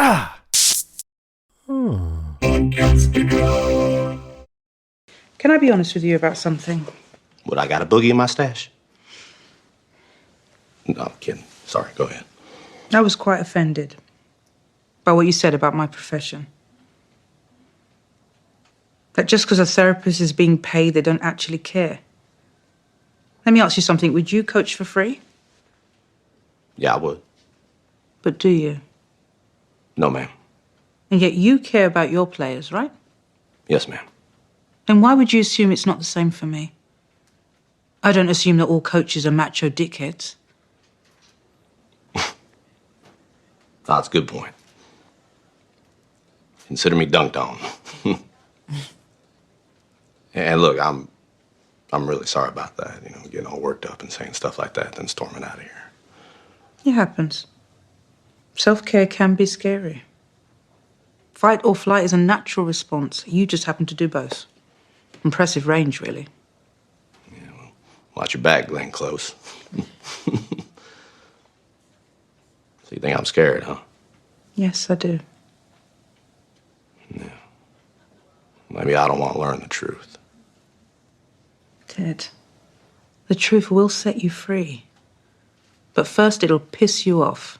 Can I be honest with you about something? What, I got a boogie in my stash? No, I'm kidding. Sorry, go ahead. I was quite offended by what you said about my profession. That just because a therapist is being paid, they don't actually care. Let me ask you something. Would you coach for free? Yeah, I would. But do you? No, ma'am. And yet you care about your players, right? Yes, ma'am. Then why would you assume it's not the same for me? I don't assume that all coaches are macho dickheads. That's a good point. Consider me dunked on. And look, I'm really sorry about that. You know, getting all worked up and saying stuff like that, then storming out of here. It happens. Self-care can be scary. Fight or flight is a natural response. You just happen to do both. Impressive range, really. Yeah, well, watch your back, Glenn Close. So you think I'm scared, huh? Yes, I do. Yeah. Maybe I don't want to learn the truth. Ted, the truth will set you free. But first it'll piss you off.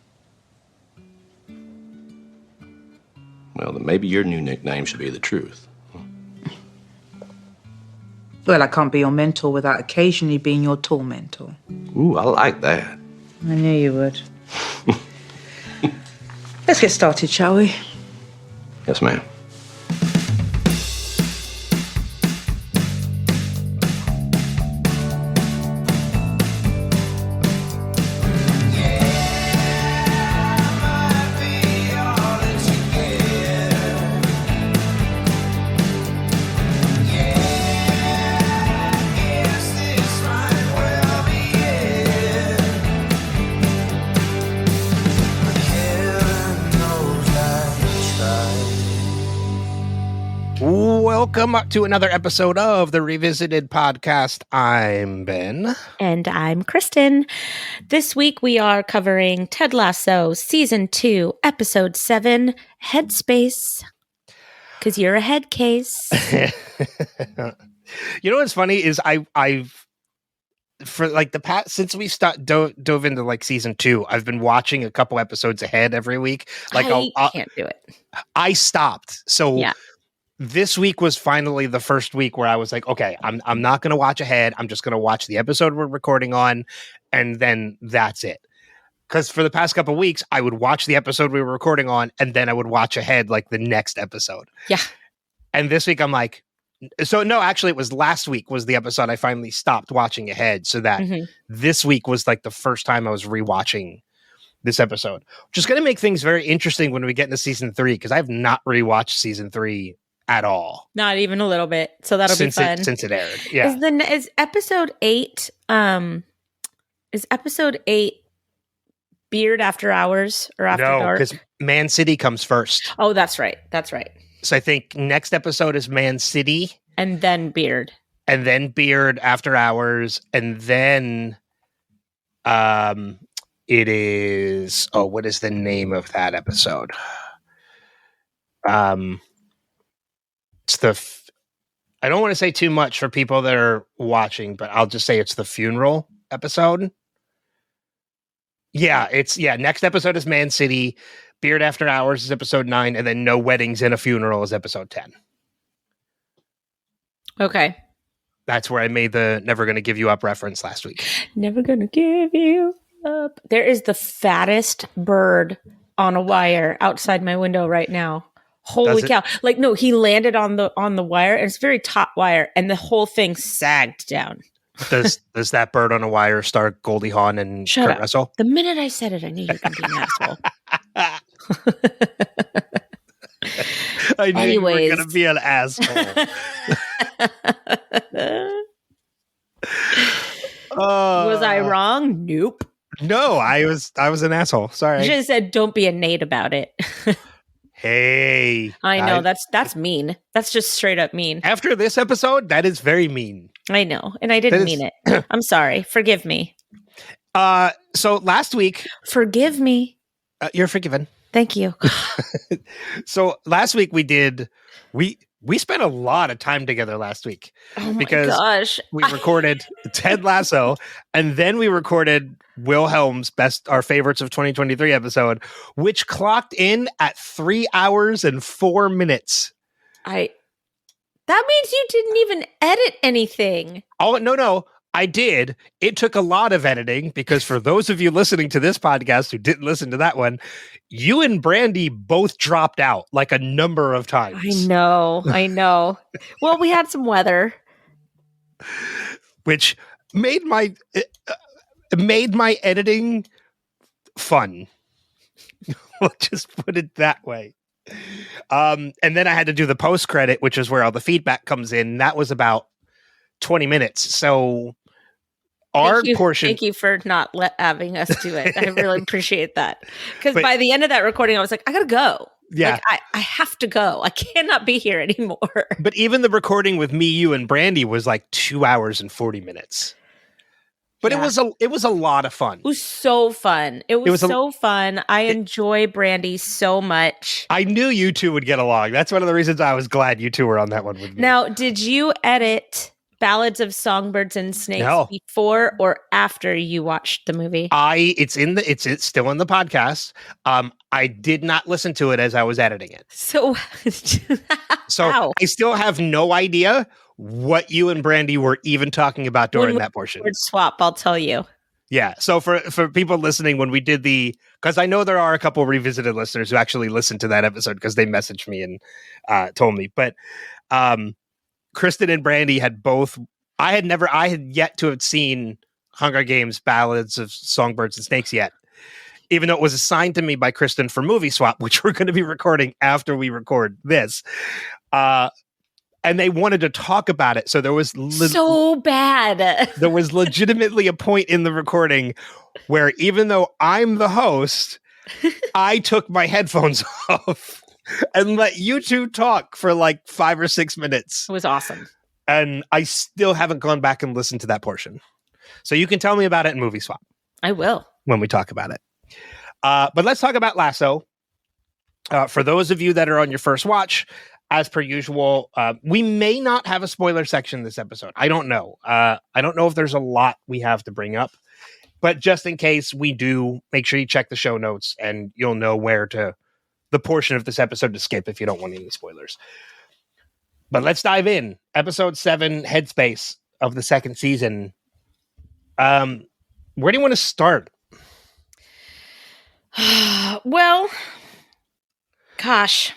Well, then maybe your new nickname should be The Truth. Well, I can't be your mentor without occasionally being your tormentor. Ooh, I like that. I knew you would. Let's get started, shall we? Yes, ma'am. Welcome to another episode of the Revisited Podcast. I'm Ben. And I'm Kristin. This week we are covering Ted Lasso Season 2, Episode 7, Headspace. Because you're a head case. You know what's funny is I've for like the past since we dove into like Season 2, I've been watching a couple episodes ahead every week. Like I can't do it. I stopped. So yeah. This week was finally the first week where I was like, okay, I'm not going to watch ahead. I'm just going to watch the episode we're recording on, and then that's it. Because for the past couple of weeks, I would watch the episode we were recording on, and then I would watch ahead like the next episode. Yeah. And this week I'm like, so no, actually it was last week was the episode I finally stopped watching ahead, so that this week was like the first time I was rewatching this episode. Which is going to make things very interesting when we get into Season 3, because I have not rewatched Season 3 at all. Not even a little bit. So that'll be fun. Since it aired. Yeah. Is episode 8 Beard After Hours or After Dark? No, because Man City comes first. Oh, that's right. That's right. So I think next episode is Man City. And then Beard. And then Beard After Hours. And then it is what is the name of that episode? It's I don't want to say too much for people that are watching, but I'll just say it's the funeral episode. Yeah, next episode is Man City, Beard After Hours is episode 9, and then No Weddings and a Funeral is episode 10. Okay. That's where I made the Never Gonna Give You Up reference last week. Never gonna give you up. There is the fattest bird on a wire outside my window right now. Holy cow. Like, no, he landed on the wire, and it's very top wire, and the whole thing sagged down. Does that bird on a wire star Goldie Hawn and Shut Kurt up. Russell? The minute I said it, I knew you were going to be an asshole. I knew you were going to be an asshole. Was I wrong? Nope. No, I was an asshole. Sorry. You should have said, don't be a Nate about it. Hey. I know, that's mean. That's just straight up mean. After this episode, that is very mean. I know, and I didn't mean it. I'm sorry. Forgive me. So last week... Forgive me. You're forgiven. Thank you. So last week we spent a lot of time together last week. Oh my because gosh. we recorded Ted Lasso, and then we recorded Wilhelm's our favorites of 2023 episode, which clocked in at 3 hours and 4 minutes. That means you didn't even edit anything. Oh, no. I did. It took a lot of editing because for those of you listening to this podcast who didn't listen to that one, you and Brandy both dropped out like a number of times. I know. Well, we had some weather, which made my editing fun. We'll just put it that way. And then I had to do the post credit, which is where all the feedback comes in. That was about 20 minutes. So portion. Thank you for not having us do it. I really appreciate that. Because by the end of that recording, I was like, I gotta go. Yeah, like, I have to go. I cannot be here anymore. But even the recording with me, you, and Brandy was like 2 hours and 40 minutes. But it was a lot of fun. It was so fun. It was so fun. I enjoy Brandy so much. I knew you two would get along. That's one of the reasons I was glad you two were on that one with me. Now, did you edit Ballads of Songbirds and Snakes before or after you watched the movie? It's still in the podcast. I did not listen to it as I was editing it. So I still have no idea what you and Brandy were even talking about during that portion. Word swap, I'll tell you. Yeah. So for people listening, when we did because I know there are a couple revisited listeners who actually listened to that episode because they messaged me and told me, but Kristin and Brandy had both. I had yet to have seen Hunger Games Ballads of Songbirds and Snakes yet, even though it was assigned to me by Kristin for Movie Swap, which we're going to be recording after we record this. And they wanted to talk about it. So there was so bad. There was legitimately a point in the recording where even though I'm the host, I took my headphones off and let you two talk for like 5 or 6 minutes. It was awesome. And I still haven't gone back and listened to that portion. So you can tell me about it in Movie Swap. I will. When we talk about it. But let's talk about Lasso. For those of you that are on your first watch, as per usual, we may not have a spoiler section this episode. I don't know. I don't know if there's a lot we have to bring up. But just in case we do, make sure you check the show notes and you'll know where the portion of this episode to skip if you don't want any spoilers. But let's dive in. Episode 7, Headspace of the second season. Where do you want to start? Well, gosh,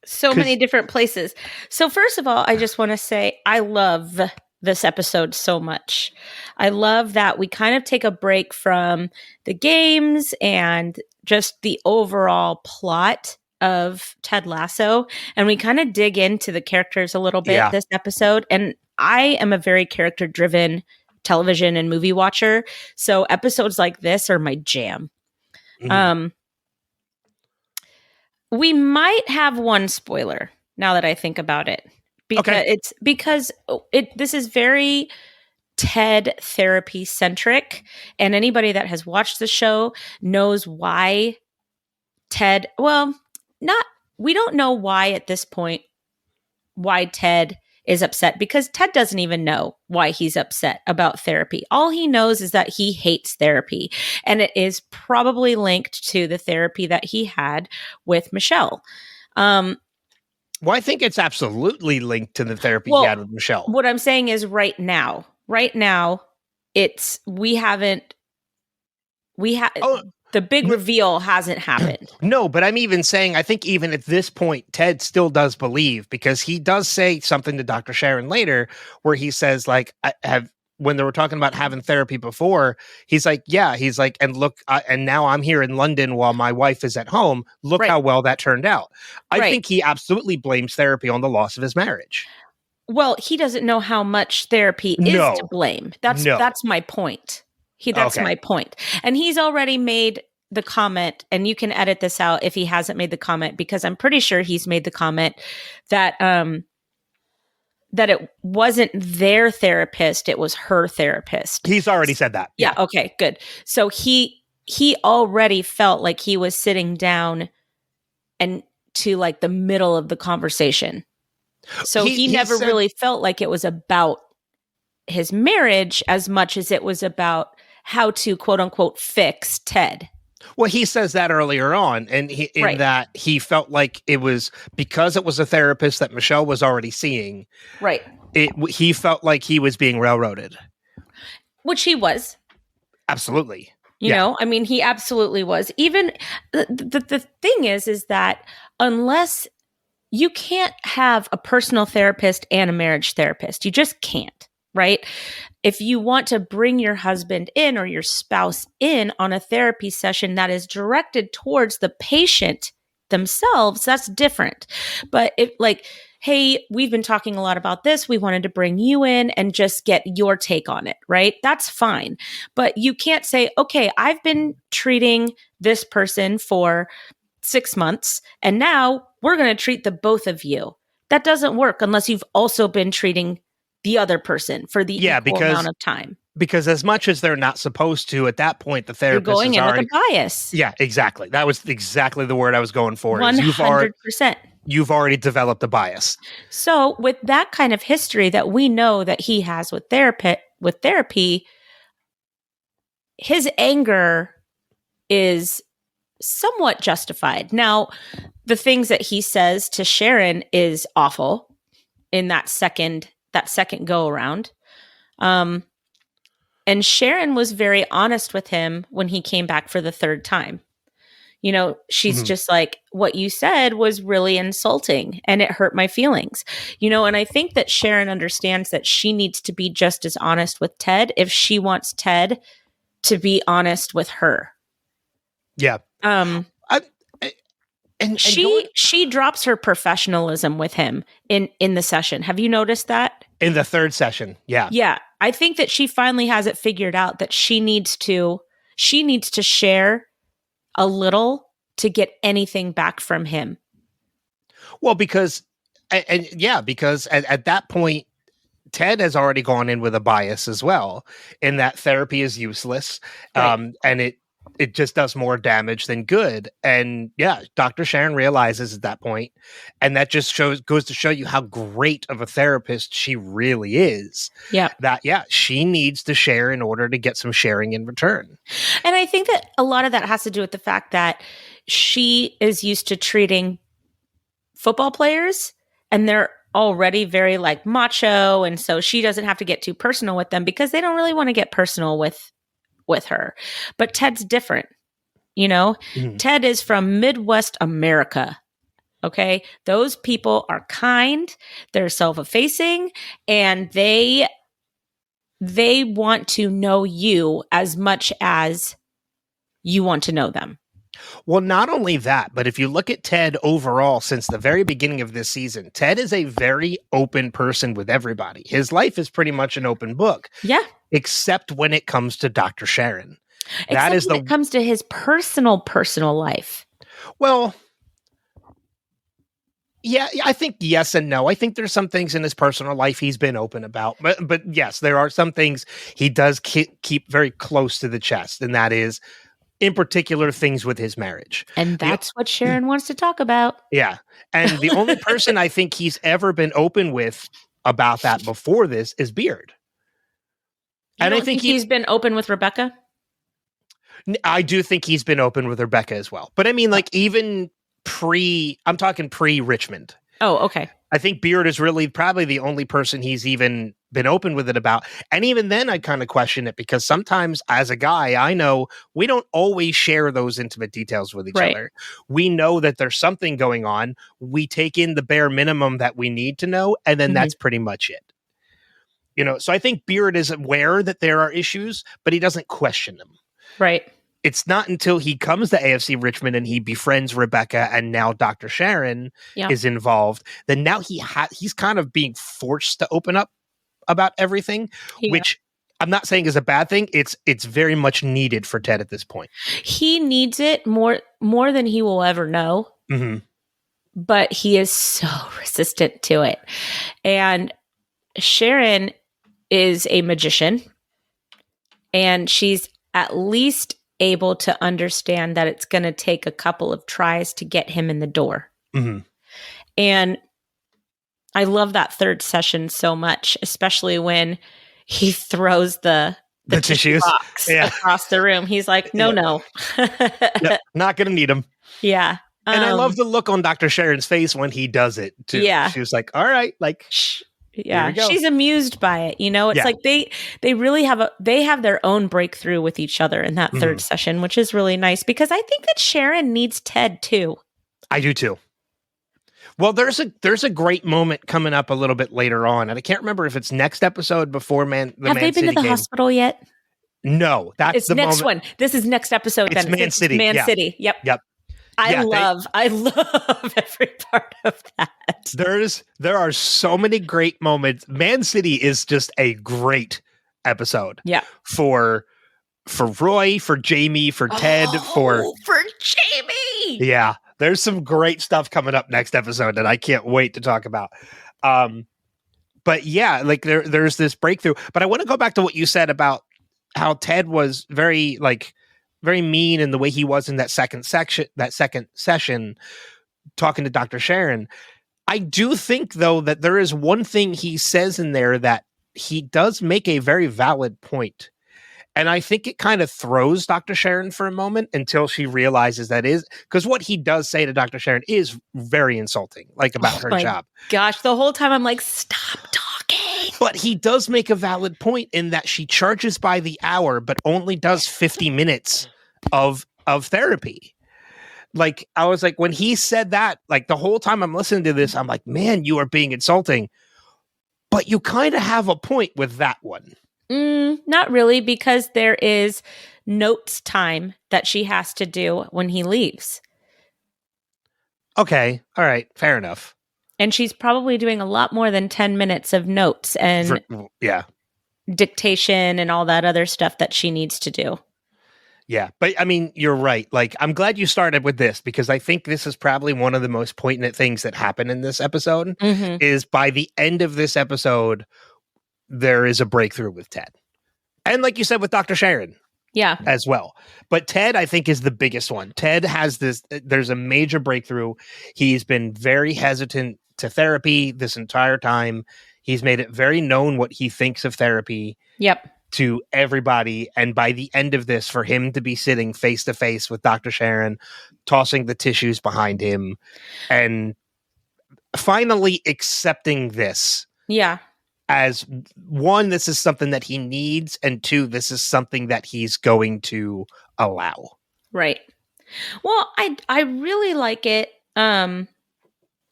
so many different places. So first of all, I just want to say I love this episode so much. I love that we kind of take a break from the games and just the overall plot of Ted Lasso, and we kind of dig into the characters a little bit this episode. And I am a very character-driven television and movie watcher, so episodes like this are my jam. Mm-hmm. We might have one spoiler now that I think about it, because this is very Ted therapy centric, and anybody that has watched the show knows why Ted. Well, we don't know why at this point why Ted is upset, because Ted doesn't even know why he's upset about therapy. All he knows is that he hates therapy, and it is probably linked to the therapy that he had with Michelle. Well, I think it's absolutely linked to the therapy he had with Michelle. What I'm saying is right now, the big reveal hasn't happened. No, but I'm even saying, I think even at this point, Ted still does believe, because he does say something to Dr. Sharon later where he says, like, when they were talking about having therapy before, he's like, and look, and now I'm here in London while my wife is at home. Look how well that turned out. I think he absolutely blames therapy on the loss of his marriage. Well, he doesn't know how much therapy is to blame. That's my point. That's my point. And he's already made the comment, and you can edit this out if he hasn't made the comment, because I'm pretty sure he's made the comment that that it wasn't their therapist, it was her therapist. He's already said that. Yeah. Okay, good. So he already felt like he was sitting down and to like the middle of the conversation. So he never really felt like it was about his marriage as much as it was about how to quote unquote fix Ted. Well, he says that earlier on, and that he felt like it was because it was a therapist that Michelle was already seeing. Right. He felt like he was being railroaded. Which he was. Absolutely. You know, I mean, he absolutely was. Even the thing is that unless you can't have a personal therapist and a marriage therapist, you just can't, right? If you want to bring your husband in or your spouse in on a therapy session that is directed towards the patient themselves, that's different. But if like, hey, we've been talking a lot about this, we wanted to bring you in and just get your take on it, right? That's fine. But you can't say, okay, I've been treating this person for 6 months and now we're going to treat the both of you. That doesn't work unless you've also been treating the other person for the equal amount of time. Because as much as they're not supposed to, at that point, the therapist You're going is in already with a bias. Yeah, exactly. That was exactly the word I was going for. 100%. You've already developed a bias. So with that kind of history that we know that he has with therapy, his anger is somewhat justified. Now, the things that he says to Sharon is awful in that second go around. And Sharon was very honest with him when he came back for the third time. You know, she's just like, what you said was really insulting and it hurt my feelings. You know, and I think that Sharon understands that she needs to be just as honest with Ted if she wants Ted to be honest with her. Yeah. And she drops her professional with him in the session. Have you noticed that? In the third session. Yeah. Yeah. I think that she finally has it figured out that she needs to share a little to get anything back from him. Well, because at that point, Ted has already gone in with a bias as well, in that therapy is useless. Right. And it just does more damage than good. And yeah, Dr. Sharon realizes at that point, and that just goes to show you how great of a therapist she really is. Yeah. That, she needs to share in order to get some sharing in return. And I think that a lot of that has to do with the fact that she is used to treating football players and they're already very like macho. And so she doesn't have to get too personal with them because they don't really want to get personal with her. But Ted's different, you know? Mm-hmm. Ted is from Midwest America. Okay. Those people are kind, they're self-effacing, and they want to know you as much as you want to know them. Well, not only that, but if you look at Ted overall, since the very beginning of this season, Ted is a very open person with everybody. His life is pretty much an open book. Yeah. Except when it comes to Dr. Sharon. When it comes to his personal life. Well, yeah, I think yes and no. I think there's some things in his personal life he's been open about. But yes, there are some things he does keep very close to the chest. And that is, in particular, things with his marriage. And that's what Sharon wants to talk about. Yeah. And the only person I think he's ever been open with about that before this is Beard. And I think he's been open with Rebecca. I do think he's been open with Rebecca as well. But I mean, like, even I'm talking pre-Richmond. Oh, okay. I think Beard is really probably the only person he's even been open with it about. And even then, I kind of question it because sometimes as a guy, I know we don't always share those intimate details with each other. We know that there's something going on. We take in the bare minimum that we need to know. And then that's pretty much it. You know, so I think Beard is aware that there are issues, but he doesn't question them. Right. It's not until he comes to AFC Richmond and he befriends Rebecca and now Dr. Sharon is involved, then now he's kind of being forced to open up about everything, which I'm not saying is a bad thing. It's very much needed for Ted at this point. He needs it more than he will ever know. Mm-hmm. But he is so resistant to it. And Sharon is a magician, and she's at least able to understand that it's going to take a couple of tries to get him in the door. Mm-hmm. And I love that third session so much, especially when he throws the tissues box across the room. He's like, no. Not going to need them. Yeah. And I love the look on Dr. Sharon's face when he does it too. Yeah. She was like, all right, like, yeah, she's amused by it. You know, it's like they really have their own breakthrough with each other in that third session, which is really nice because I think that Sharon needs Ted too. I do too. Well, there's a great moment coming up a little bit later on, and I can't remember if it's next episode before Have they been to the hospital yet? No, that's the next moment. one. This is next episode. It's then Man City. Man City. Yep. I love every part of that. There are so many great moments. Man City is just a great episode. Yeah. For Roy, for Jamie, for Ted, for Jamie. Yeah. There's some great stuff coming up next episode that I can't wait to talk about. But yeah, like there's this breakthrough. But I want to go back to what you said about how Ted was very mean in the way he was in that second session talking to Dr. Sharon. I do think, though, that there is one thing he says in there that he does make a very valid point. And I think it kind of throws Dr. Sharon for a moment until she realizes that is because what he does say to Dr. Sharon is very insulting, like about her job. Gosh, the whole time I'm like, stop talking. But he does make a valid point in that she charges by the hour, but only does 50 minutes of therapy. Like, I was like, when he said that, like the whole time I'm listening to this, I'm like, man, you are being insulting. But you kind of have a point with that one. Not really, because there is notes time that she has to do when he leaves. Okay. All right. Fair enough. And she's probably doing a lot more than 10 minutes of notes and dictation and all that other stuff that she needs to do. Yeah. But I mean, you're right. Like, I'm glad you started with this because I think this is probably one of the most poignant things that happen in this episode is by the end of this episode, there is a breakthrough with Ted. And like you said, with Dr. Sharon. Yeah. As well. But Ted, I think, is the biggest one. Ted has there's a major breakthrough. He's been very hesitant to therapy this entire time. He's made it very known what he thinks of therapy. Yep. To everybody. And by the end of this, for him to be sitting face to face with Dr. Sharon, tossing the tissues behind him, and finally accepting this. Yeah. As one, this is something that he needs, and two, this is something that he's going to allow. Right. Well, I really like it. I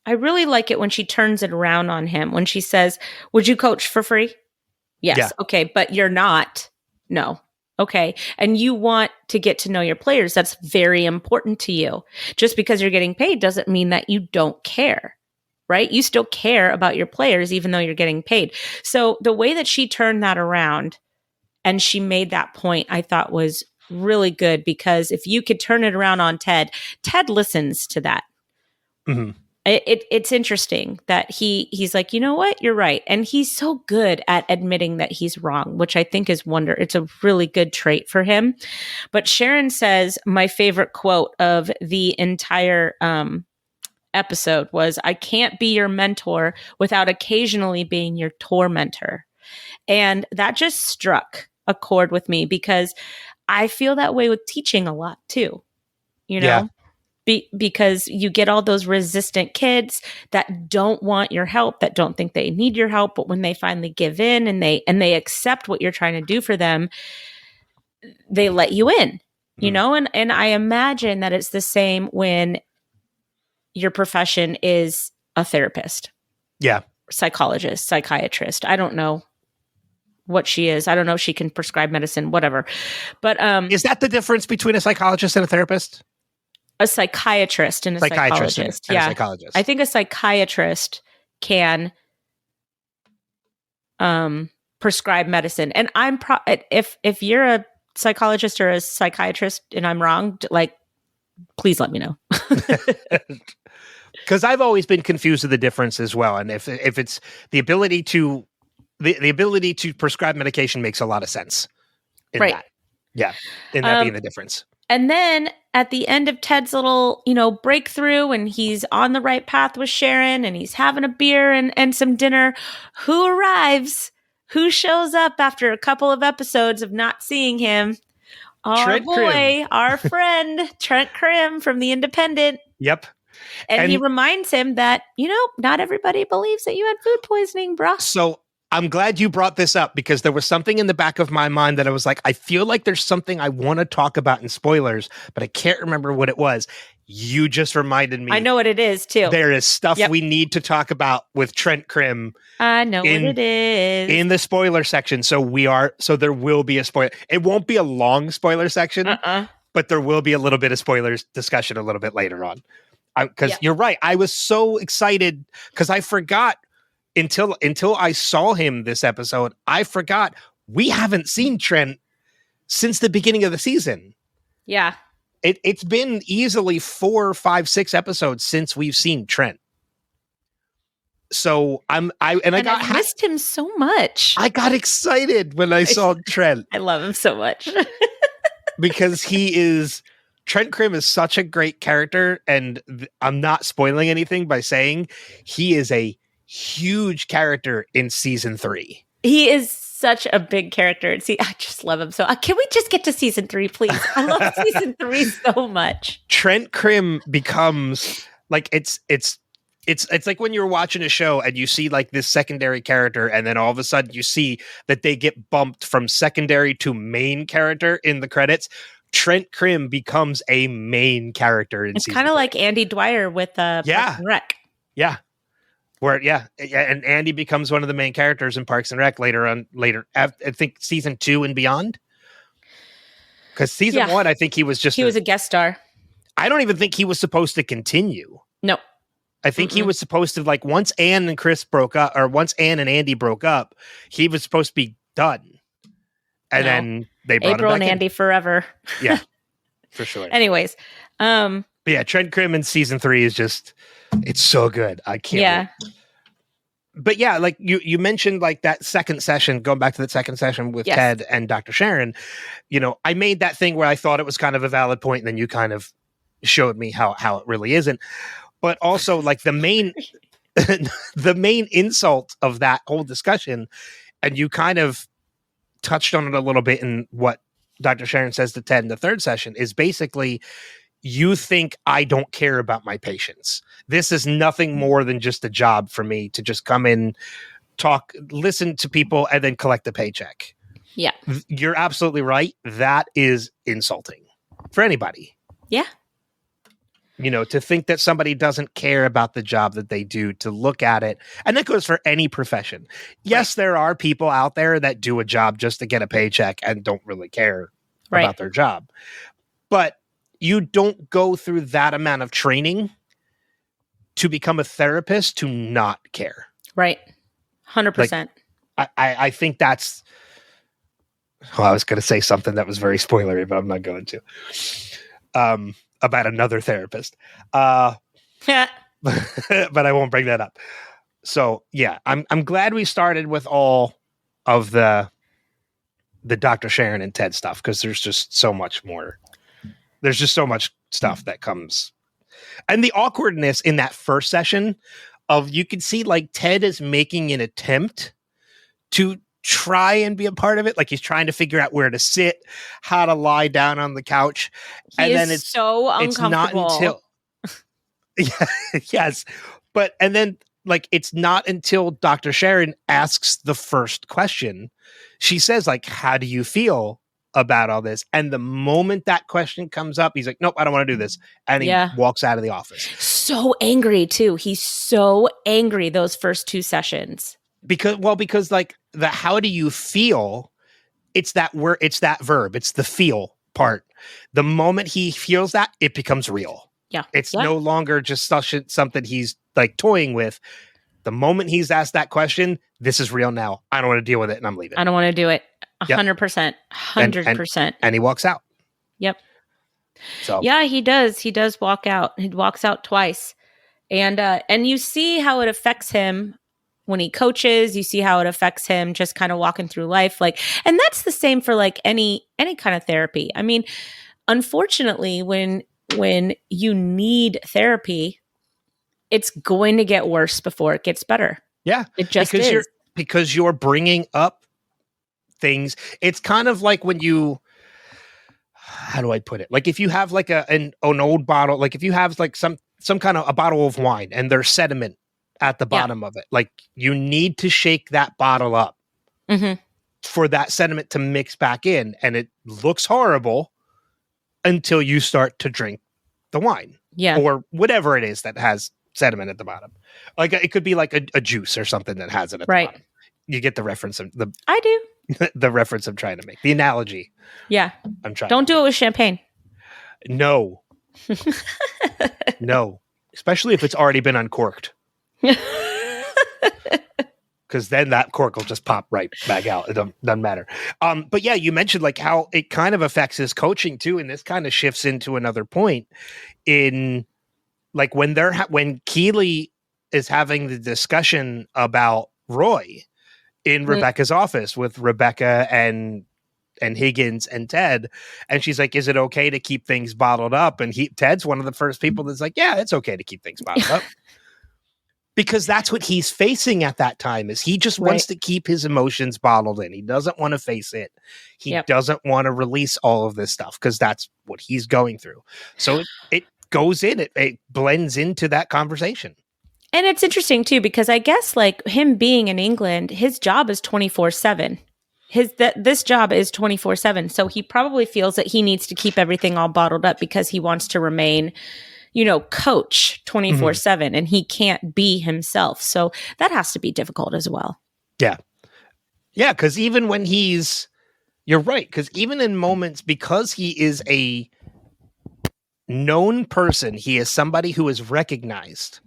really like it when she turns it around on him, when she says, would you coach for free? Yes. Yeah. Okay. But you're not. No. Okay. And you want to get to know your players. That's very important to you. Just because you're getting paid doesn't mean that you don't care. Right? You still care about your players, even though you're getting paid. So the way that she turned that around and she made that point, I thought was really good, because if you could turn it around on Ted listens to that. Mm-hmm. It's interesting that he's like, you know what? You're right. And he's so good at admitting that he's wrong, which I think is it's a really good trait for him. But Sharon says, my favorite quote of the entire, episode was, I can't be your mentor without occasionally being your tormentor. And that just struck a chord with me, because I feel that way with teaching a lot too, you know, because you get all those resistant kids that don't want your help, that don't think they need your help. But when they finally give in and they accept what you're trying to do for them, they let you in, you know, and I imagine that it's the same when your profession is a therapist. Yeah. Psychologist, psychiatrist. I don't know what she is. I don't know if she can prescribe medicine, whatever. But is that the difference between a psychologist and a therapist? A psychiatrist and a psychologist. Yeah. A psychologist. I think a psychiatrist can prescribe medicine. And I'm if you're a psychologist or a psychiatrist and I'm wrong, like, please let me know. Because I've always been confused with the difference as well. And if it's the ability to the ability to prescribe medication makes a lot of sense. Right. That. Yeah. And that being the difference. And then at the end of Ted's little, breakthrough, and he's on the right path with Sharon, and he's having a beer and some dinner, who arrives? Who shows up after a couple of episodes of not seeing him? Our Trent boy, Crimm. our friend, Trent Crimm from The Independent. Yep. And he reminds him that, not everybody believes that you had food poisoning, bruh. So I'm glad you brought this up, because there was something in the back of my mind that I was like, I feel like there's something I want to talk about in spoilers, but I can't remember what it was. You just reminded me. I know what it is, too. There is stuff we need to talk about with Trent Crimm. I know what it is. In the spoiler section. So there will be a spoiler. It won't be a long spoiler section, but there will be a little bit of spoilers discussion a little bit later on. Because you're right. I was so excited because I forgot until I saw him this episode. I forgot we haven't seen Trent since the beginning of the season. Yeah. It's been easily 4, 5, 6 episodes since we've seen Trent. So I missed him so much. I got excited when I saw Trent. I love him so much. Because Trent Crimm is such a great character, and I'm not spoiling anything by saying he is a huge character in season 3. He is such a big character. I just love him so. Can we just get to season 3, please? I love season 3 so much. Trent Crimm becomes like it's like when you're watching a show and you see like this secondary character, and then all of a sudden you see that they get bumped from secondary to main character in the credits. Trent Crimm becomes a main character in season 3. It's kind of like Andy Dwyer with Parks and Rec. Yeah. And Andy becomes one of the main characters in Parks and Rec later. I think season 2 and beyond. Because season 1, I think he was was a guest star. I don't even think he was supposed to continue. No. I think he was supposed to, like, once Ann and Chris broke up, or once Ann and Andy broke up, he was supposed to be done. And then they brought April him back and Andy in. forever. Yeah, for sure. Anyways. But yeah, Trent Crimm in season 3 is just, it's so good. I can't wait. But yeah, like you mentioned, like that second session, going back to the second session with Ted and Dr. Sharon, I made that thing where I thought it was kind of a valid point, and then you kind of showed me how it really isn't. But also, like, the main insult of that whole discussion, and you kind of touched on it a little bit in what Dr. Sharon says to Ted in the third session, is basically, you think I don't care about my patients. This is nothing more than just a job for me to just come in, talk, listen to people, and then collect a paycheck. Yeah. You're absolutely right. That is insulting for anybody. Yeah. To think that somebody doesn't care about the job that they do, to look at it. And that goes for any profession. Yes, there are people out there that do a job just to get a paycheck and don't really care about their job. But you don't go through that amount of training to become a therapist to not care. Right. 100%. Like, I think that's, I was going to say something that was very spoilery, but I'm not going to. About another therapist. But I won't bring that up. So yeah, I'm glad we started with all of the Dr. Sharon and Ted stuff, because there's just so much more. There's just so much stuff that comes. And the awkwardness in that first session of, you can see like Ted is making an attempt to try and be a part of it. Like, he's trying to figure out where to sit, how to lie down on the couch. Then it's so uncomfortable. It's not until yes. And then, like, it's not until Dr. Sharon asks the first question. She says, like, how do you feel about all this? And the moment that question comes up, he's like, nope, I don't want to do this. And he walks out of the office. So angry too. He's so angry those first 2 sessions. Because like, the how do you feel, it's that word, it's that verb, it's the feel part. The moment he feels that, it becomes real. Yeah. It's no longer just something he's like toying with. The moment he's asked that question, this is real now. I don't want to deal with it, and I'm leaving. I don't want to do it. 100%. 100%. And he walks out. Yep. So yeah, he does. He does walk out. He walks out twice. And you see how it affects him when he coaches, you see how it affects him just kind of walking through life. Like, and that's the same for like any kind of therapy. I mean, unfortunately, when you need therapy, it's going to get worse before it gets better. Yeah. It just is. Because you're bringing up things. It's kind of like when you, how do I put it? Like if you have like an old bottle, like if you have like some kind of a bottle of wine and there's sediment at the bottom of it, like you need to shake that bottle up for that sediment to mix back in. And it looks horrible until you start to drink the wine or whatever it is that has sediment at the bottom. Like it could be like a juice or something that has it at the bottom. You get the reference of the I do. the reference I'm trying to make. The analogy. Yeah. I'm trying. Don't do it with champagne. No. No. Especially if it's already been uncorked. Because then that cork will just pop right back out. It doesn't matter. But yeah, you mentioned like how it kind of affects his coaching too. And this kind of shifts into another point in like when when Keeley is having the discussion about Roy in Rebecca's office with Rebecca and Higgins and Ted. And she's like, is it okay to keep things bottled up? And Ted's one of the first people that's like, yeah, it's okay to keep things bottled up. Because that's what he's facing at that time is he just wants to keep his emotions bottled in. He doesn't want to face it. He doesn't want to release all of this stuff because that's what he's going through. So it goes in, it blends into that conversation. And it's interesting too, because I guess like him being in England, his job is 24/7. This job is 24/7. So he probably feels that he needs to keep everything all bottled up because he wants to remain, coach 24/7 and he can't be himself. So that has to be difficult as well. Yeah. Yeah. Cause even when you're right. Cause even in moments, because he is a known person, he is somebody who is recognized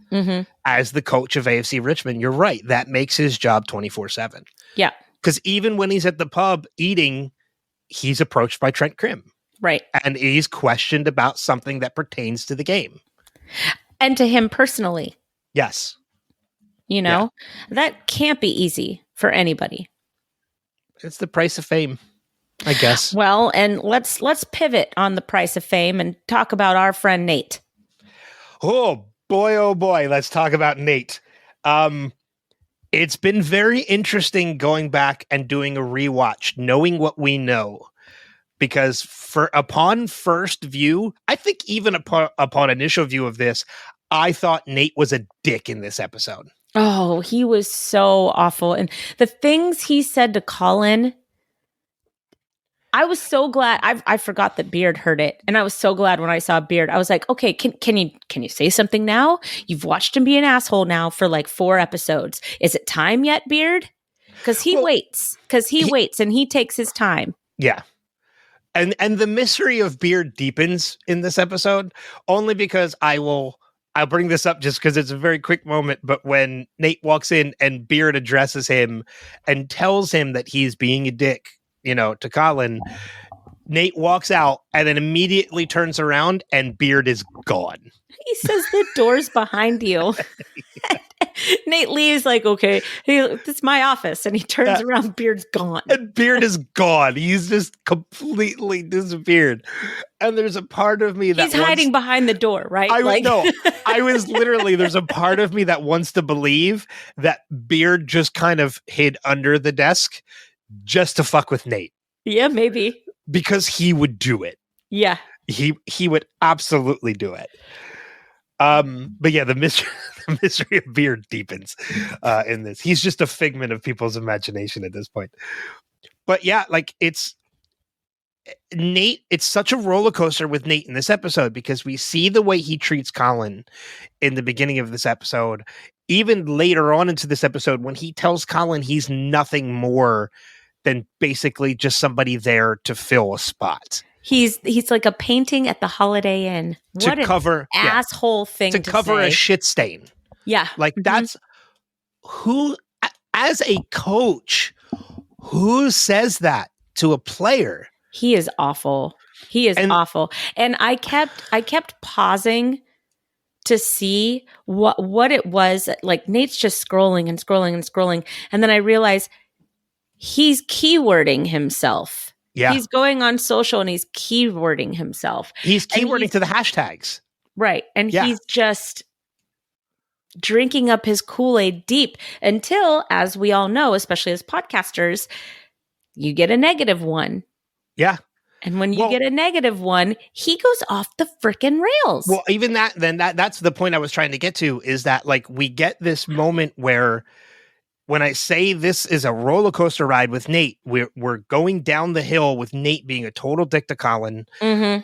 as the coach of AFC Richmond. You're right. That makes his job 24/7. Yeah. Because even when he's at the pub eating, he's approached by Trent Krim. Right. And he's questioned about something that pertains to the game. And to him personally. Yes. That can't be easy for anybody. It's the price of fame, I guess. Well, and let's pivot on the price of fame and talk about our friend Nate. Oh boy. Let's talk about Nate. It's been very interesting going back and doing a rewatch, knowing what we know. Because upon first view, I think even upon initial view of this, I thought Nate was a dick in this episode. Oh, he was so awful. And the things he said to Colin, I was so glad. I forgot that Beard heard it. And I was so glad when I saw Beard. I was like, okay, can you say something now? You've watched him be an asshole now for like 4 episodes. Is it time yet, Beard? Because he waits and he takes his time. Yeah. And the mystery of Beard deepens in this episode only because I'll bring this up just because it's a very quick moment. But when Nate walks in and Beard addresses him and tells him that he's being a dick, to Colin, Nate walks out and then immediately turns around and Beard is gone. He says the door's behind you. Nate leaves like, okay, this is my office. And he turns around, Beard's gone. And Beard is gone. He's just completely disappeared. And there's a part of me that he's hiding behind the door, right? I was literally, there's a part of me that wants to believe that Beard just kind of hid under the desk just to fuck with Nate. Yeah, maybe. Because he would do it. Yeah. He would absolutely do it. But yeah, the mystery of Beard deepens in this. He's just a figment of people's imagination at this point. But yeah, like it's Nate, it's such a roller coaster with Nate in this episode because we see the way he treats Colin in the beginning of this episode. Even later on into this episode, when he tells Colin he's nothing more than basically just somebody there to fill a spot. He's like a painting at the Holiday Inn. What an asshole thing to cover say. A shit stain. Yeah. Like that's who, as a coach, who says that to a player? He is awful. He is awful. And I kept pausing to see what it was. Like Nate's just scrolling and scrolling and scrolling. And then I realize he's keywording himself. Yeah. He's going on social and he's keywording himself. He's keywording to the hashtags. Right. And he's just drinking up his Kool-Aid deep until, as we all know, especially as podcasters, you get a negative one. Yeah. And when you get a negative one, he goes off the frickin' rails. Well, even that's the point I was trying to get to, is that like we get this moment where when I say this is a roller coaster ride with Nate, we're going down the hill with Nate being a total dick to Colin,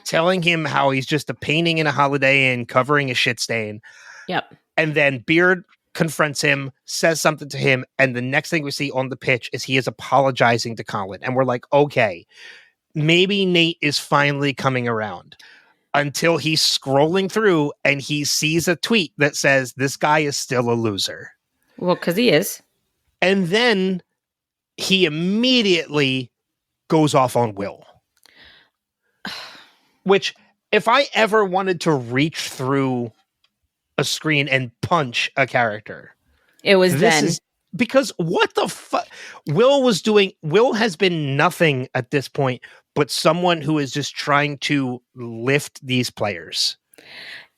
telling him how he's just a painting in a Holiday Inn covering a shit stain. Yep. And then Beard confronts him, says something to him, and the next thing we see on the pitch is he is apologizing to Colin. And we're like, okay, maybe Nate is finally coming around, until he's scrolling through and he sees a tweet that says, this guy is still a loser. Well, because he is. And then he immediately goes off on Will. Which, if I ever wanted to reach through a screen and punch a character, it was then. Because what the fuck? Will has been nothing at this point but someone who is just trying to lift these players.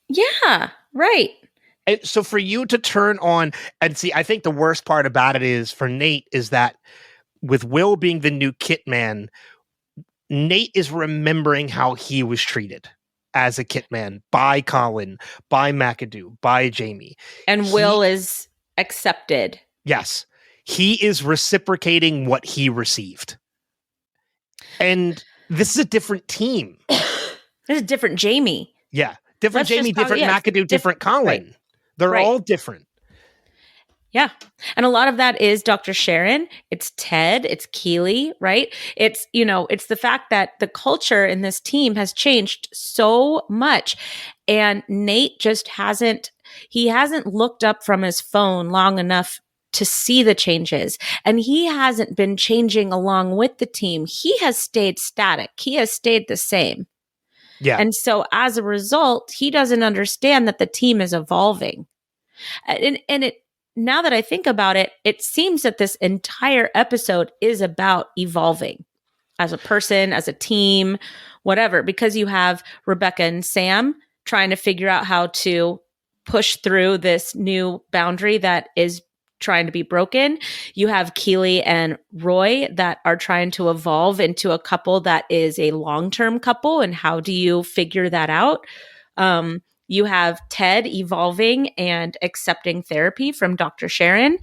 Yeah, right. And so for you to turn on and see, I think the worst part about it is for Nate is that with Will being the new kit man, Nate is remembering how he was treated as a kit man by Colin, by McAdoo, by Jamie. And Will is accepted. Yes. He is reciprocating what he received. And this is a different team. This is a different Jamie. Yeah. Different Jamie, different McAdoo, different Colin. Right. They're all different. Yeah. And a lot of that is Dr. Sharon. It's Ted. It's Keeley, right? It's, it's the fact that the culture in this team has changed so much. And Nate just hasn't looked up from his phone long enough to see the changes. And he hasn't been changing along with the team. He has stayed static. He has stayed the same. Yeah. And so as a result, he doesn't understand that the team is evolving. And it, now that I think about it, it seems that this entire episode is about evolving as a person, as a team, whatever, because you have Rebecca and Sam trying to figure out how to push through this new boundary that is trying to be broken. You have Keeley and Roy that are trying to evolve into a couple that is a long-term couple. And how do you figure that out? You have Ted evolving and accepting therapy from Dr. Sharon.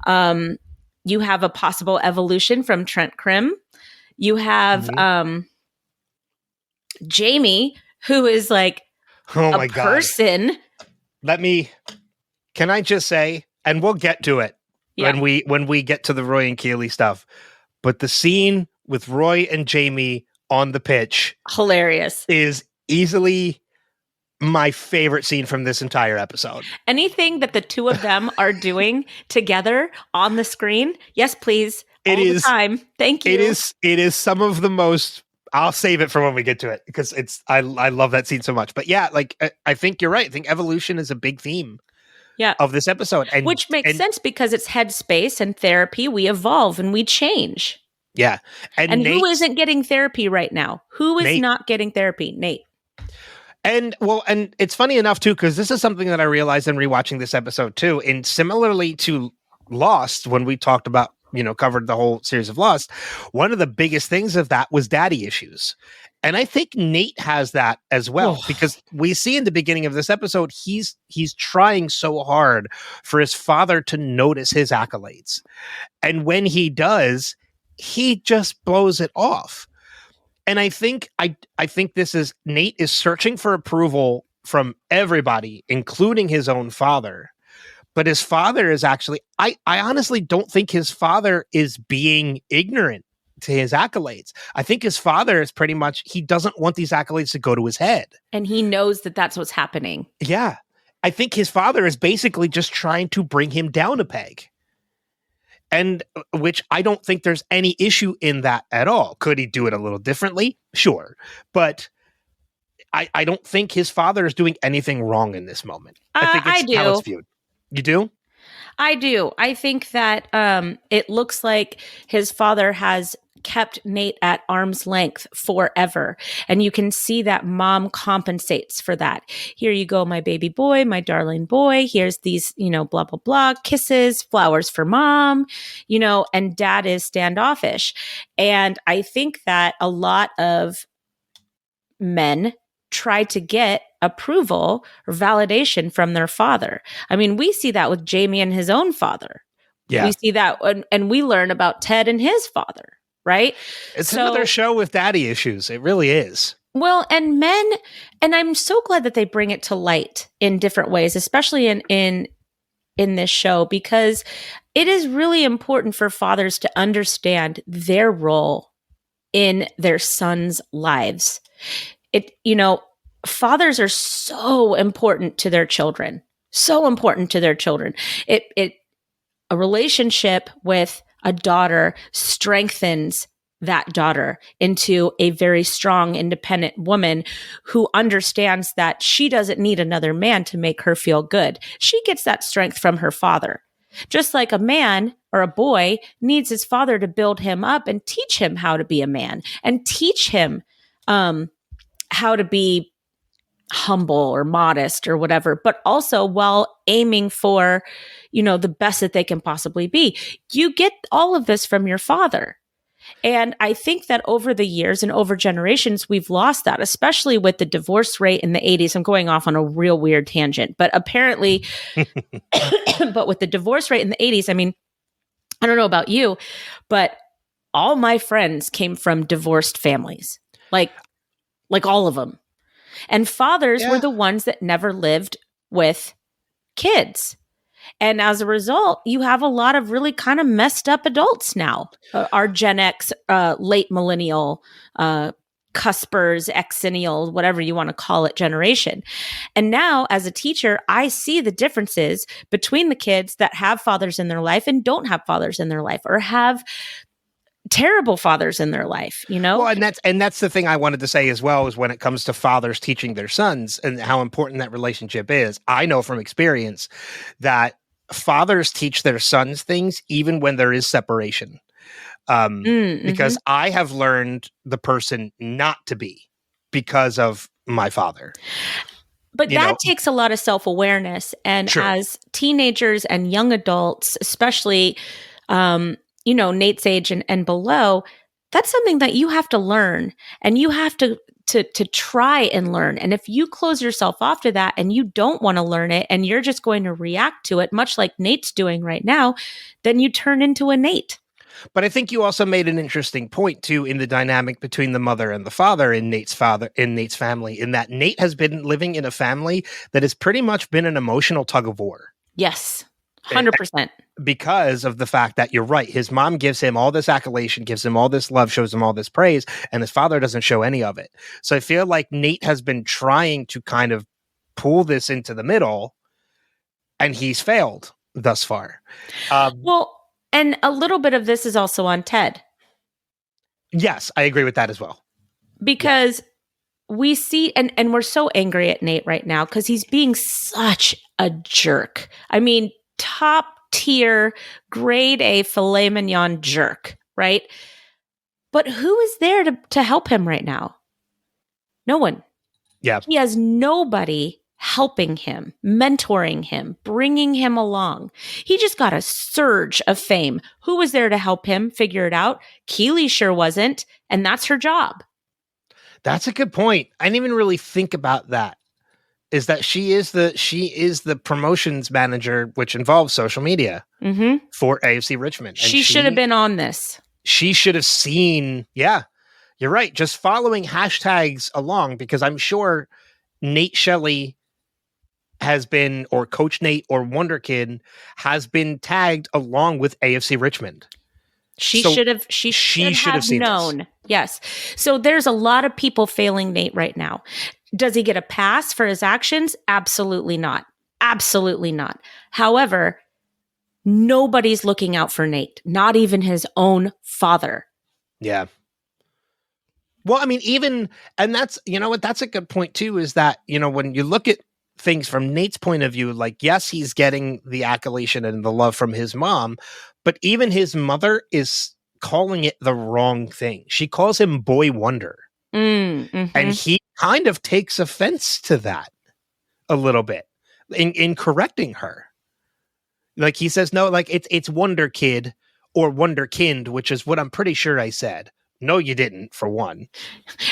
You have a possible evolution from Trent Krim. You have Jamie, who is like a person. Can I just say, and we'll get to it when we get to the Roy and Keeley stuff, but the scene with Roy and Jamie on the pitch, hilarious, is easily my favorite scene from this entire episode. Anything that the two of them are doing together on the screen, yes, please. All the time. Thank you. It is some of the most. I'll save it for when we get to it because I love that scene so much. But yeah, like I think you're right. I think evolution is a big theme. Yeah. Of this episode. Which makes sense because it's headspace and therapy. We evolve and we change. Yeah. And who isn't getting therapy right now? Who is not getting therapy? Nate. And it's funny enough too, because this is something that I realized in rewatching this episode too. And similarly to Lost, when we talked about, covered the whole series of Lost, one of the biggest things of that was daddy issues. And I think Nate has that as well, because we see in the beginning of this episode, he's trying so hard for his father to notice his accolades. And when he does, he just blows it off. And I think this is Nate is searching for approval from everybody, including his own father. But his father is actually, I honestly don't think his father is being ignorant to his accolades. I think his father is pretty much, he doesn't want these accolades to go to his head. And he knows that that's what's happening. Yeah. I think his father is basically just trying to bring him down a peg. And which I don't think there's any issue in that at all. Could he do it a little differently? Sure. But I don't think his father is doing anything wrong in this moment. I think I do. how it's viewed. You do? I do. I think that it looks like his father has kept Nate at arm's length forever. And you can see that mom compensates for that. Here you go, my baby boy, my darling boy. Here's these, blah, blah, blah, kisses, flowers for mom, and dad is standoffish. And I think that a lot of men try to get approval or validation from their father. I mean, we see that with Jamie and his own father. Yeah. We see that and we learn about Ted and his father, right? It's another show with daddy issues. It really is. Well, and men, and I'm so glad that they bring it to light in different ways, especially in this show, because it is really important for fathers to understand their role in their sons' lives. Fathers are so important to their children, so important to their children. A relationship with a daughter strengthens that daughter into a very strong, independent woman who understands that she doesn't need another man to make her feel good. She gets that strength from her father. Just like a man or a boy needs his father to build him up and teach him how to be a man and teach him how to be humble or modest or whatever, but also while aiming for, the best that they can possibly be. You get all of this from your father. And I think that over the years and over generations, we've lost that, especially with the divorce rate in the 80s. I'm going off on a real weird tangent, but apparently, but with the divorce rate in the 80s, I mean, I don't know about you, but all my friends came from divorced families, like all of them. And fathers were the ones that never lived with kids. And as a result, you have a lot of really kind of messed up adults now. Our Gen X, late millennial, cuspers, exennial, whatever you want to call it, generation. And now as a teacher, I see the differences between the kids that have fathers in their life and don't have fathers in their life, or have terrible fathers in their life, Well, and that's the thing I wanted to say as well, is when it comes to fathers teaching their sons and how important that relationship is. I know from experience that fathers teach their sons things even when there is separation. Because I have learned the person not to be because of my father. But that takes a lot of self-awareness. And as teenagers and young adults, especially, Nate's age and below, that's something that you have to learn, and you have to try and learn. And if you close yourself off to that and you don't want to learn it and you're just going to react to it, much like Nate's doing right now, then you turn into a Nate. But I think you also made an interesting point too in the dynamic between the mother and the father in Nate's family, in that Nate has been living in a family that has pretty much been an emotional tug of war. Yes. 100%. Because of the fact that you're right. His mom gives him all this accolation, gives him all this love, shows him all this praise, and his father doesn't show any of it. So I feel like Nate has been trying to kind of pull this into the middle, and he's failed thus far. And a little bit of this is also on Ted. Yes, I agree with that as well. Because we see, and we're so angry at Nate right now because he's being such a jerk. I mean, top tier, grade A filet mignon jerk, right? But who is there to help him right now? No one. Yeah. He has nobody helping him, mentoring him, bringing him along. He just got a surge of fame. Who was there to help him figure it out? Keely sure wasn't, and that's her job. That's a good point. I didn't even really think about that. Is that she is the promotions manager, which involves social media for AFC Richmond. And she should have been on this. She should have seen. Yeah, you're right. Just following hashtags along, because I'm sure Nate Shelley has been, or Coach Nate or Wonder Kid has been tagged along with AFC Richmond. She should have known. This. Yes. So there's a lot of people failing Nate right now. Does he get a pass for his actions? Absolutely not. Absolutely not. However, nobody's looking out for Nate, not even his own father. Yeah. Well, I mean, and that's, you know what, that's a good point too, is that, you know, when you look at things from Nate's point of view, like, yes, he's getting the accolation and the love from his mom, but even his mother is calling it the wrong thing. She calls him Boy Wonder. And he kind of takes offense to that a little bit in correcting her. Like, he says, no, like, it's Wonder Kid or Wonderkind, which is what I'm pretty sure I said. No, you didn't, for one.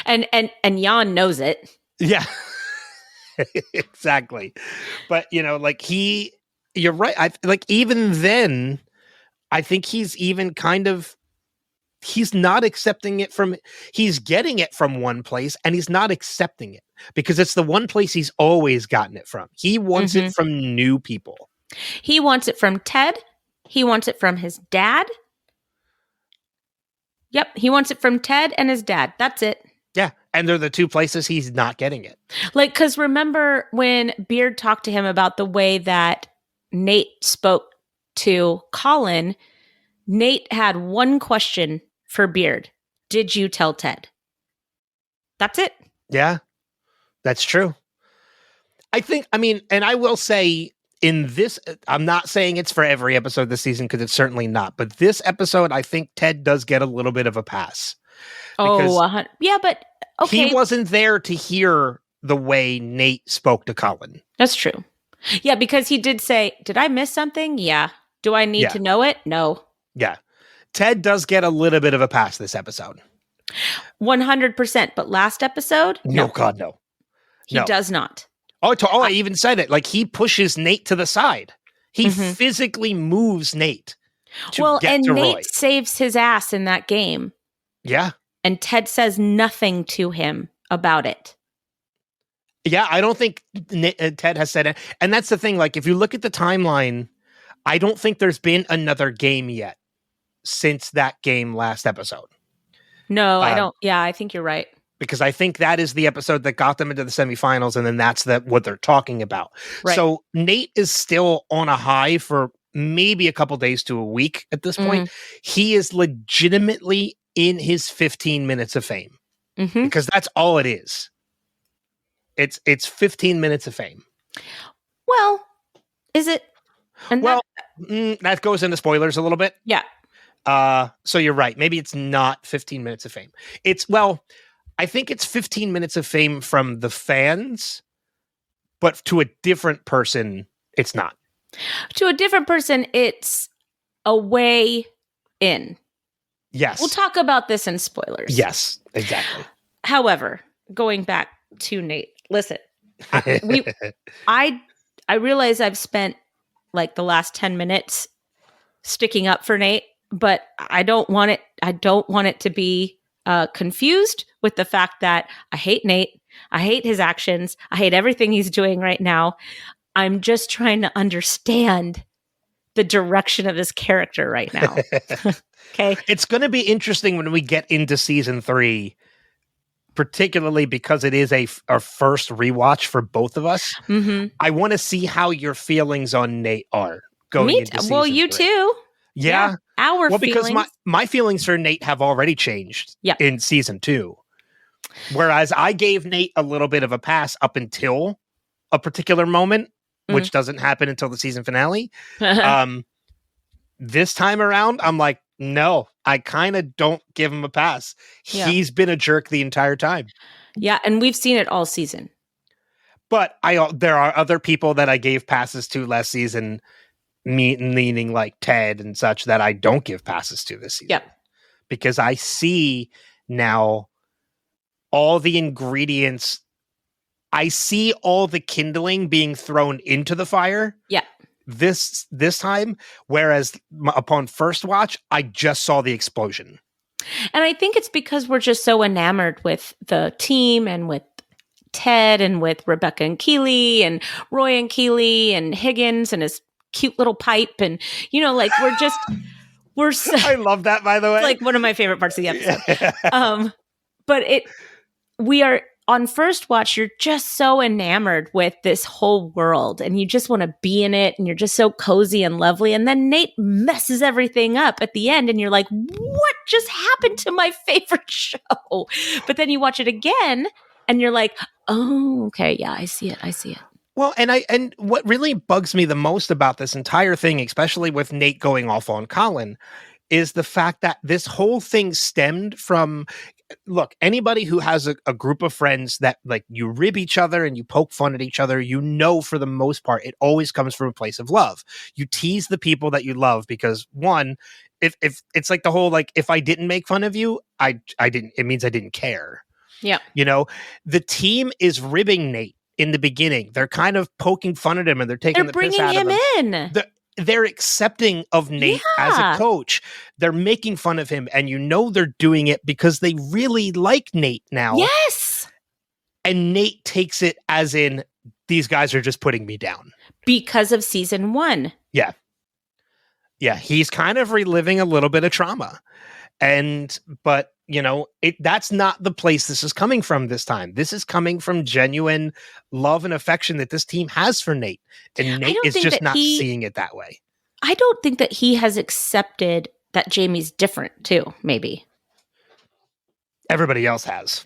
And Jan knows it. Yeah. Exactly. But, you know, like, you're right. Like, even then, I think he's even kind of, he's not accepting it from, he's getting it from one place and he's not accepting it because it's the one place he's always gotten it from. He wants it from new people. He wants it from Ted. He wants it from his dad. Yep. He wants it from Ted and his dad. That's it. Yeah. And they're the two places he's not getting it. Like, because remember when Beard talked to him about the way that Nate spoke to Colin, Nate had one question for Beard. Did you tell Ted? That's it. Yeah, that's true. I mean, and I will say in this, I'm not saying it's for every episode this season because it's certainly not, but this episode, I think Ted does get a little bit of a pass. Yeah, but okay. He wasn't there to hear the way Nate spoke to Colin. That's true. Yeah, because he did say, did I miss something? Yeah. Do I need to know it? No. Yeah. Ted does get a little bit of a pass this episode. 100%. But last episode? No, God, no. He does not. I even said it. Like, he pushes Nate to the side. He physically moves Nate to get to Nate Roy. saves his ass in that game. Yeah. And Ted says nothing to him about it. Yeah, I don't think Ted has said it. And that's the thing. Like, if you look at the timeline, I don't think there's been another game yet since that game last episode. No, I don't. Yeah, I think you're right. Because I think that is the episode that got them into the semifinals, and then that's what they're talking about. Right. So Nate is still on a high for maybe a couple days to a week at this point. He is legitimately in his 15 minutes of fame. Because that's all it is. It's 15 minutes of fame. Well, is it? And that goes into spoilers a little bit. Yeah. So you're right. Maybe it's not 15 minutes of fame. I think it's 15 minutes of fame from the fans, but to a different person, it's not. To a different person, it's a way in. Yes. We'll talk about this in spoilers. Yes, exactly. However, going back to Nate, listen, I realize I've spent like the last 10 minutes sticking up for Nate, but I don't want it to be confused with the fact that I hate Nate. I hate his actions. I hate everything he's doing right now. I'm just trying to understand the direction of this character right now. Okay. It's going to be interesting when we get into season 3, particularly because it is our first rewatch for both of us. I want to see how your feelings on Nate are going into season 3. Well, you too. Yeah. Our feelings. Because my feelings for Nate have already changed in season 2. Whereas I gave Nate a little bit of a pass up until a particular moment, which doesn't happen until the season finale. This time around, I'm like, no, I kind of don't give him a pass. Yeah. He's been a jerk the entire time. Yeah, and we've seen it all season. But there are other people that I gave passes to last season, meaning like Ted and such, that I don't give passes to this season. Yep. Because I see now all the ingredients. I see all the kindling being thrown into the fire. Yeah. This time, whereas upon first watch, I just saw the explosion. And I think it's because we're just so enamored with the team and with Ted and with Rebecca and Keeley and Roy and Keeley and Higgins and his cute little pipe. And, like we're so, I love that, by the way. Like one of my favorite parts of the episode. But we are on first watch, you're just so enamored with this whole world and you just want to be in it and you're just so cozy and lovely. And then Nate messes everything up at the end and you're like, what just happened to my favorite show? But then you watch it again and you're like, oh, okay. Yeah, I see it. Well, and what really bugs me the most about this entire thing, especially with Nate going off on Colin, is the fact that this whole thing stemmed from, look, anybody who has a group of friends that like you rib each other and you poke fun at each other, for the most part, it always comes from a place of love. You tease the people that you love because one, if it's like the whole, like, if I didn't make fun of you, I didn't, it means I didn't care. Yeah. The team is ribbing Nate in the beginning. They're kind of poking fun at him and they're taking the piss out of him. They're bringing him in. They're accepting of Nate as a coach. They're making fun of him, and they're doing it because they really like Nate now. Yes. And Nate takes it as in, these guys are just putting me down. Because of season 1. Yeah. Yeah, he's kind of reliving a little bit of trauma. But that's not the place this is coming from this time. This is coming from genuine love and affection that this team has for Nate. And Nate is just not seeing it that way. I don't think that he has accepted that Jamie's different too, maybe. Everybody else has.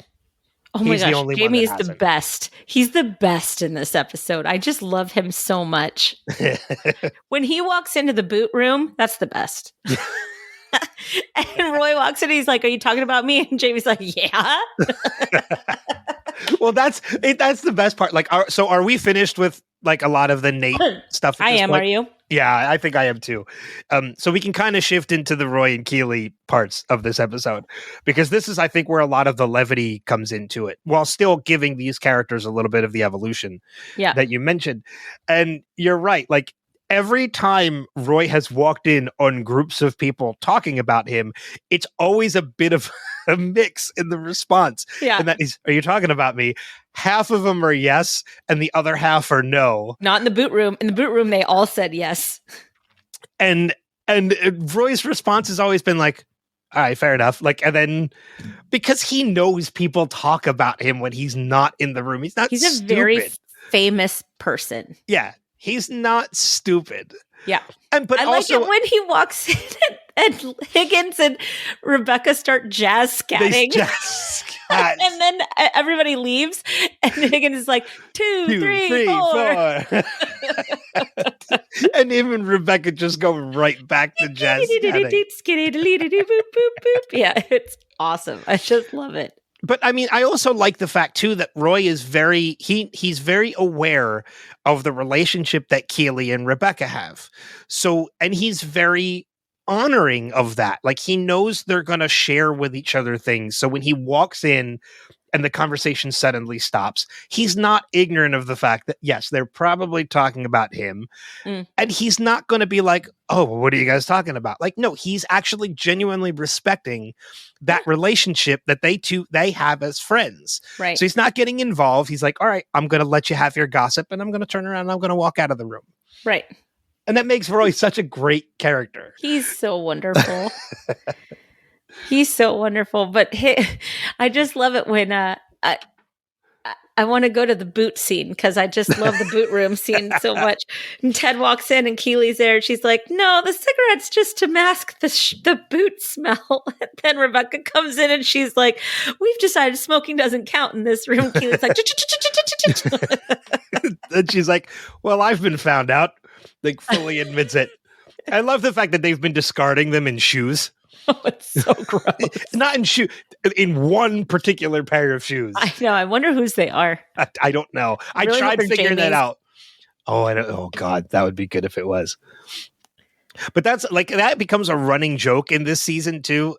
Oh my gosh, Jamie is the best. He's the best in this episode. I just love him so much. When he walks into the boot room, that's the best. And Roy walks in, he's like, "Are you talking about me?" And Jamie's like, "Yeah." Well, that's the best part. Like, are we finished with like a lot of the Nate stuff? I am. Point? Are you? Yeah, I think I am too. So we can kind of shift into the Roy and Keeley parts of this episode, because this is, I think, where a lot of the levity comes into it, while still giving these characters a little bit of the evolution that you mentioned. And you're right. Like, every time Roy has walked in on groups of people talking about him, it's always a bit of a mix in the response. Yeah. And that is, "Are you talking about me?" Half of them are yes, and the other half are no. Not in the boot room. In the boot room, they all said yes. And Roy's response has always been like, "All right, fair enough." Like, and then because he knows people talk about him when he's not in the room. He's a very famous person. Yeah. He's not stupid. Yeah. But I also, like it when he walks in and Higgins and Rebecca start jazz scatting. And then everybody leaves. And Higgins is like, 2, 3, 4. And him and Rebecca just go right back to jazz scatting. Yeah, it's awesome. I just love it. But I mean, I also like the fact too that Roy is he's very aware of the relationship that Keeley and Rebecca have. So, and he's very honoring of that. Like, he knows they're going to share with each other things. So when he walks in and the conversation suddenly stops, he's not ignorant of the fact that, yes, they're probably talking about him. And he's not going to be like, "Oh, well, what are you guys talking about?" Like, no, he's actually genuinely respecting that relationship that they have as friends. Right. So he's not getting involved. He's like, "All right, I'm going to let you have your gossip, and I'm going to turn around and I'm going to walk out of the room." Right. And that makes Roy such a great character. He's so wonderful. He's so wonderful. But I just love it when I want to go to the boot scene, because I just love the boot room scene so much. And Ted walks in and Keeley's there. And she's like, "No, the cigarette's just to mask the boot smell." And then Rebecca comes in and she's like, "We've decided smoking doesn't count in this room." Keeley's like, and she's like, "Well, I've been found out." Like, fully admits it. I love the fact that they've been discarding them in shoes. Oh, it's so gross. Not in one particular pair of shoes. I know. I wonder whose they are. I don't know. I really tried figuring that out. Oh, I don't. Oh God, that would be good if it was. But that's like, that becomes a running joke in this season too.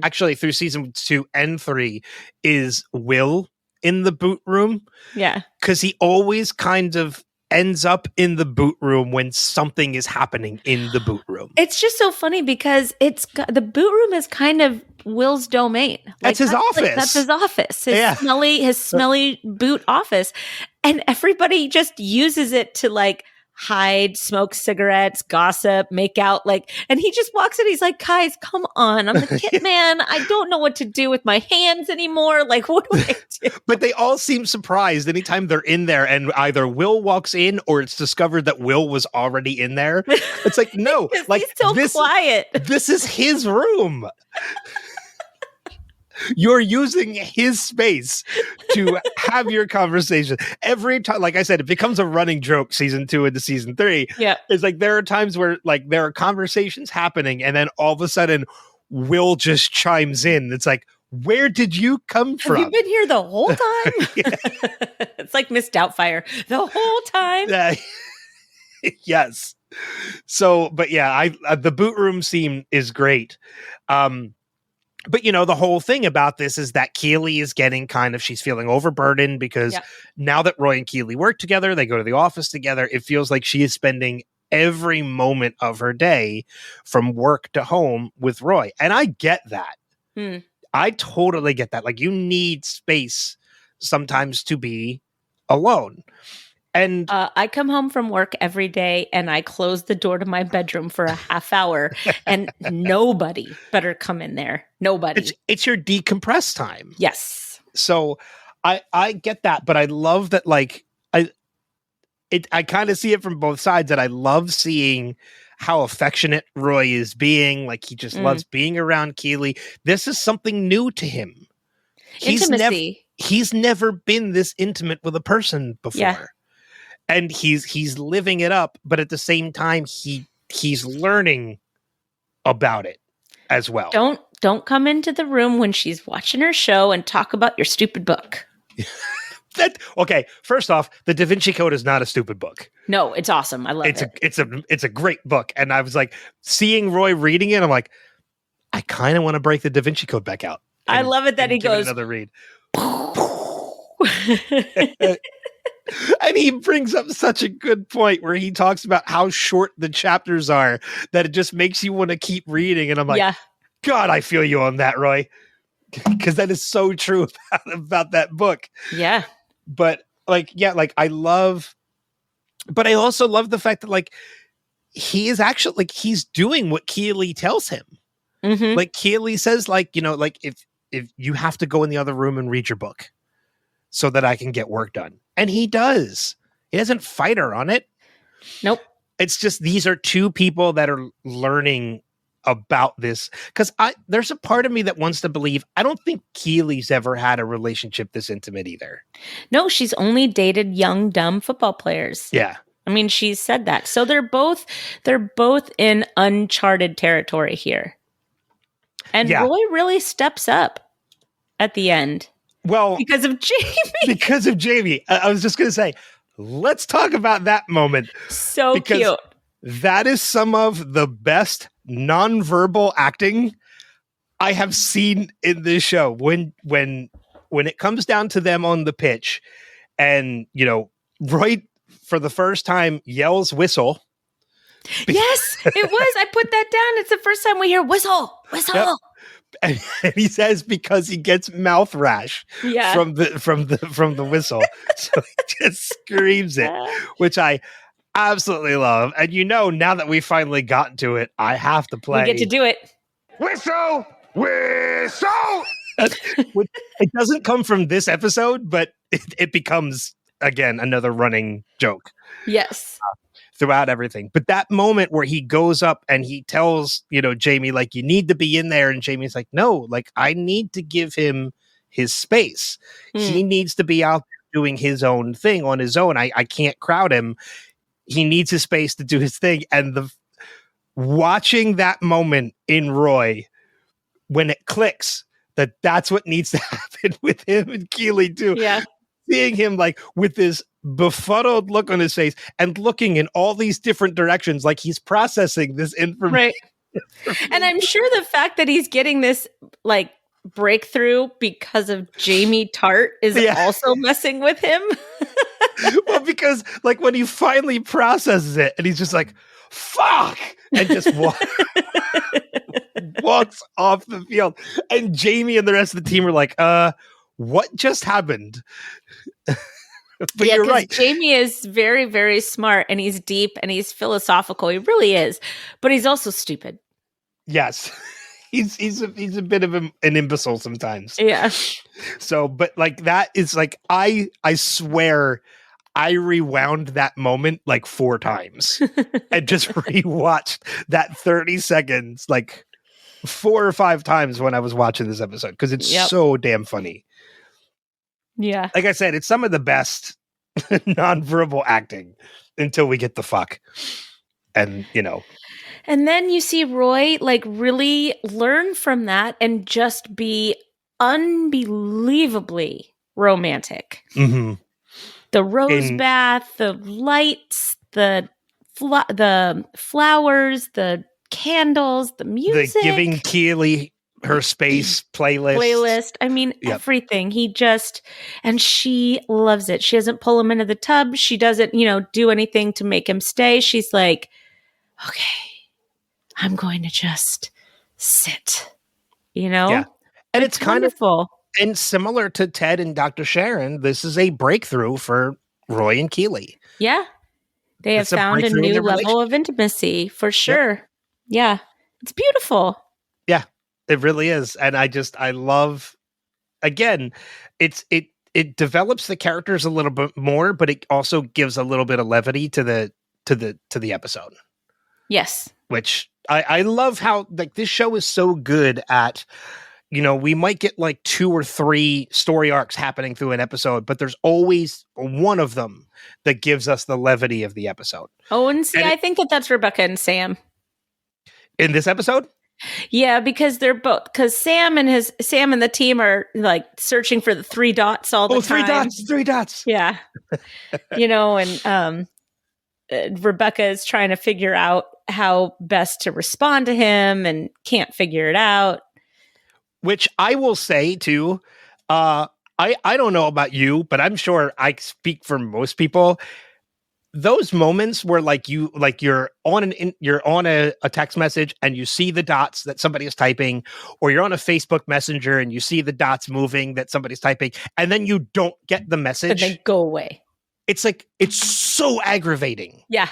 Actually, through season 2 and 3 is Will in the boot room. Yeah, because he always kind of ends up in the boot room when something is happening in the boot room. It's just so funny because the boot room is kind of Will's domain. That's his office. That's his office. His smelly boot office. And everybody just uses it to like hide, smoke cigarettes, gossip, make out, like, and he just walks in. He's like, guys, come on. I'm the kit man. I don't know what to do with my hands anymore. Like, what do I do? But they all seem surprised anytime they're in there and either Will walks in or it's discovered that Will was already in there. It's like, no, like he's so quiet. This is his room. You're using his space to have your conversation every time. Like I said, it becomes a running joke season 2 into season 3. Yeah. It's like there are times where like there are conversations happening and then all of a sudden Will just chimes in. It's like, where did you come from? Have you been here the whole time? It's like Miss Doubtfire the whole time. Yes. So, but yeah, the boot room scene is great. But, you know, the whole thing about this is that Keely is getting she's feeling overburdened because now that Roy and Keely work together, they go to the office together. It feels like she is spending every moment of her day from work to home with Roy. And I get that. I totally get that. Like, you need space sometimes to be alone. And I come home from work every day and I close the door to my bedroom for a half hour and nobody better come in there. Nobody. It's your decompress time. Yes. So I get that, but I love that, like, I kind of see it from both sides, that I love seeing how affectionate Roy is being. Like, he just loves being around Keely. This is something new to him. Intimacy. He's never been this intimate with a person before. Yeah. And he's living it up, but at the same time, he's learning about it as well. Don't come into the room when she's watching her show and talk about your stupid book. Okay, first off, the Da Vinci Code is not a stupid book. No, it's awesome. I love it. It's a great book. And I was like, seeing Roy reading it, I'm like, I kind of want to break the Da Vinci Code back out. I love it that he goes another read. And he brings up such a good point where he talks about how short the chapters are, that it just makes you want to keep reading. And I'm like, God, I feel you on that, Roy. Because that is so true about that book. Yeah. But I also love the fact that, like, he is actually, like, he's doing what Keely tells him. Mm-hmm. Like, Keely says, like, you know, like, if you have to go in the other room and read your book so that I can get work done. And he does. He doesn't fight her on it. Nope. It's just, these are two people that are learning about this. Because there's a part of me that wants to believe, I don't think Keely's ever had a relationship this intimate either. No, she's only dated young, dumb football players. Yeah. I mean, she's said that. So they're both in uncharted territory here. And Roy really steps up at the end. Well, because of Jamie. Because of Jamie. I was just going to say, let's talk about that moment. So cute. That is some of the best nonverbal acting I have seen in this show. When it comes down to them on the pitch, and, you know, Roy for the first time yells whistle. Yes, it was. I put that down. It's the first time we hear whistle. Yep. And he says because he gets mouth rash from the whistle. So he just screams it, which I absolutely love. And, you know, now that we finally gotten to it, I have to play. We get to do it. Whistle! Whistle! It doesn't come from this episode, but it becomes, again, another running joke. Yes. Throughout everything. But that moment where he goes up and he tells, you know, Jamie, like, you need to be in there. And Jamie's like, no, like, I need to give him his space. He needs to be out doing his own thing on his own. I can't crowd him. He needs his space to do his thing. And watching that moment in Roy, when it clicks that that's what needs to happen with him and Keely too. Yeah. Seeing him, like, with this befuddled look on his face and looking in all these different directions, like he's processing this information. Right. And I'm sure the fact that he's getting this, like, breakthrough because of Jamie Tart is also messing with him. Well, because, like, when he finally processes it and he's just like, fuck, and just walks off the field. And Jamie and the rest of the team are like, what just happened? But you're right. Jamie is very, very smart, and he's deep, and he's philosophical. He really is, but he's also stupid. Yes. He's a bit of an imbecile sometimes. Yeah. So, but like that is like, I swear I rewound that moment like 4 times and just rewatched that 30 seconds like 4 or 5 times when I was watching this episode because it's so damn funny. Yeah. Like I said, it's some of the best nonverbal acting until we get the fuck. And, you know. And then you see Roy like really learn from that and just be unbelievably romantic. Mm-hmm. The rose bath, the lights, the flowers, the candles, the music. The giving Keely her space playlist. I mean, everything. And she loves it. She doesn't pull him into the tub. She doesn't, do anything to make him stay. She's like, okay, I'm going to just sit, Yeah. And it's kind wonderful. And similar to Ted and Dr. Sharon, this is a breakthrough for Roy and Keely. Yeah. They have found a new level of intimacy for sure. Yep. Yeah. It's beautiful. Yeah, it really is. And I love, again, it develops the characters a little bit more, but it also gives a little bit of levity to the episode. Yes. Which I love how like this show is so good at, we might get like 2 or 3 story arcs happening through an episode, but there's always one of them that gives us the levity of the episode. Oh, and see, I think that's Rebecca and Sam. In this episode? Yeah, because Sam and the team are like searching for the 3 dots all the time. 3 dots. Yeah. And Rebecca is trying to figure out how best to respond to him and can't figure it out. Which I will say too, I don't know about you, but I'm sure I speak for most people. Those moments where you're on a text message and you see the dots that somebody is typing, or you're on a Facebook Messenger and you see the dots moving that somebody's typing, and then you don't get the message. And they go away. It's like, it's so aggravating. Yeah.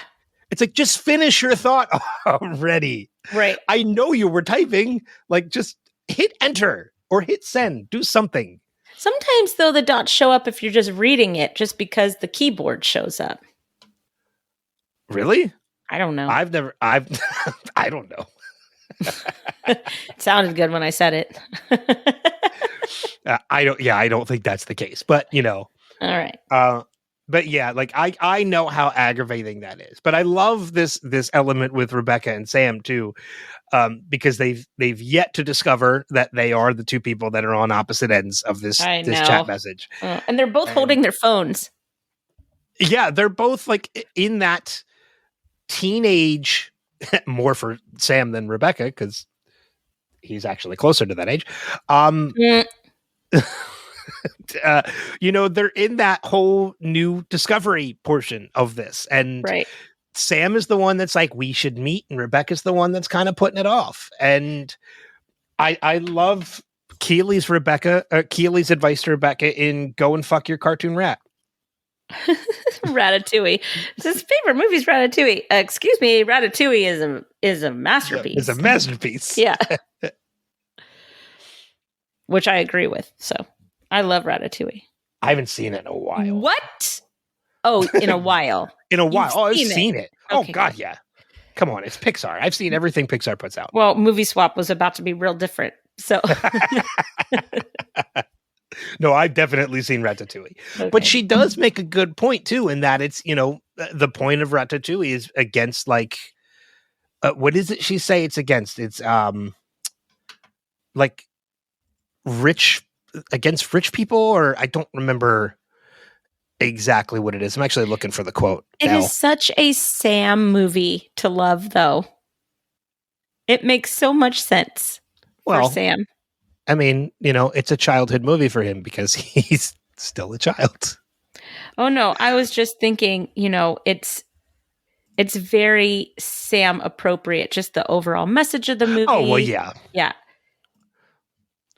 It's like, just finish your thought already. Right. I know you were typing, like just hit enter or hit send, do something. Sometimes though, the dots show up if you're just reading it just because the keyboard shows up. Really? I don't know. I don't know. It sounded good when I said it. I don't think that's the case, but All right. But yeah, like I know how aggravating that is, but I love this element with Rebecca and Sam too, because they've yet to discover that they are the 2 people that are on opposite ends of this chat message, and they're both holding their phones. Yeah, they're both like in that teenage, more for Sam than Rebecca because he's actually closer to that age. They're in that whole new discovery portion of this, and right. Sam is the one that's like, we should meet, and Rebecca's the one that's kind of putting it off. And I love Keely's advice to Rebecca in go and fuck your cartoon rat. Ratatouille. His favorite movie is Ratatouille. Excuse me, Ratatouille is a masterpiece. It's a masterpiece. Yeah. Which I agree with. So I love Ratatouille. I haven't seen it in a while. What? Oh, in a while. I've seen it. Okay. Oh God, yeah. Come on, it's Pixar. I've seen everything Pixar puts out. Well, Movie Swap was about to be real different. So no, I've definitely seen Ratatouille. Okay. But she does make a good point too, in that it's, the point of Ratatouille is against like what is it she say it's against? It's like against rich people, or I don't remember exactly what it is. I'm actually looking for the quote. It is such a Sam movie to love, though. It makes so much sense for Sam. I mean, it's a childhood movie for him because he's still a child. Oh no, I was just thinking, it's very Sam appropriate, just the overall message of the movie. Oh, well, yeah. Yeah.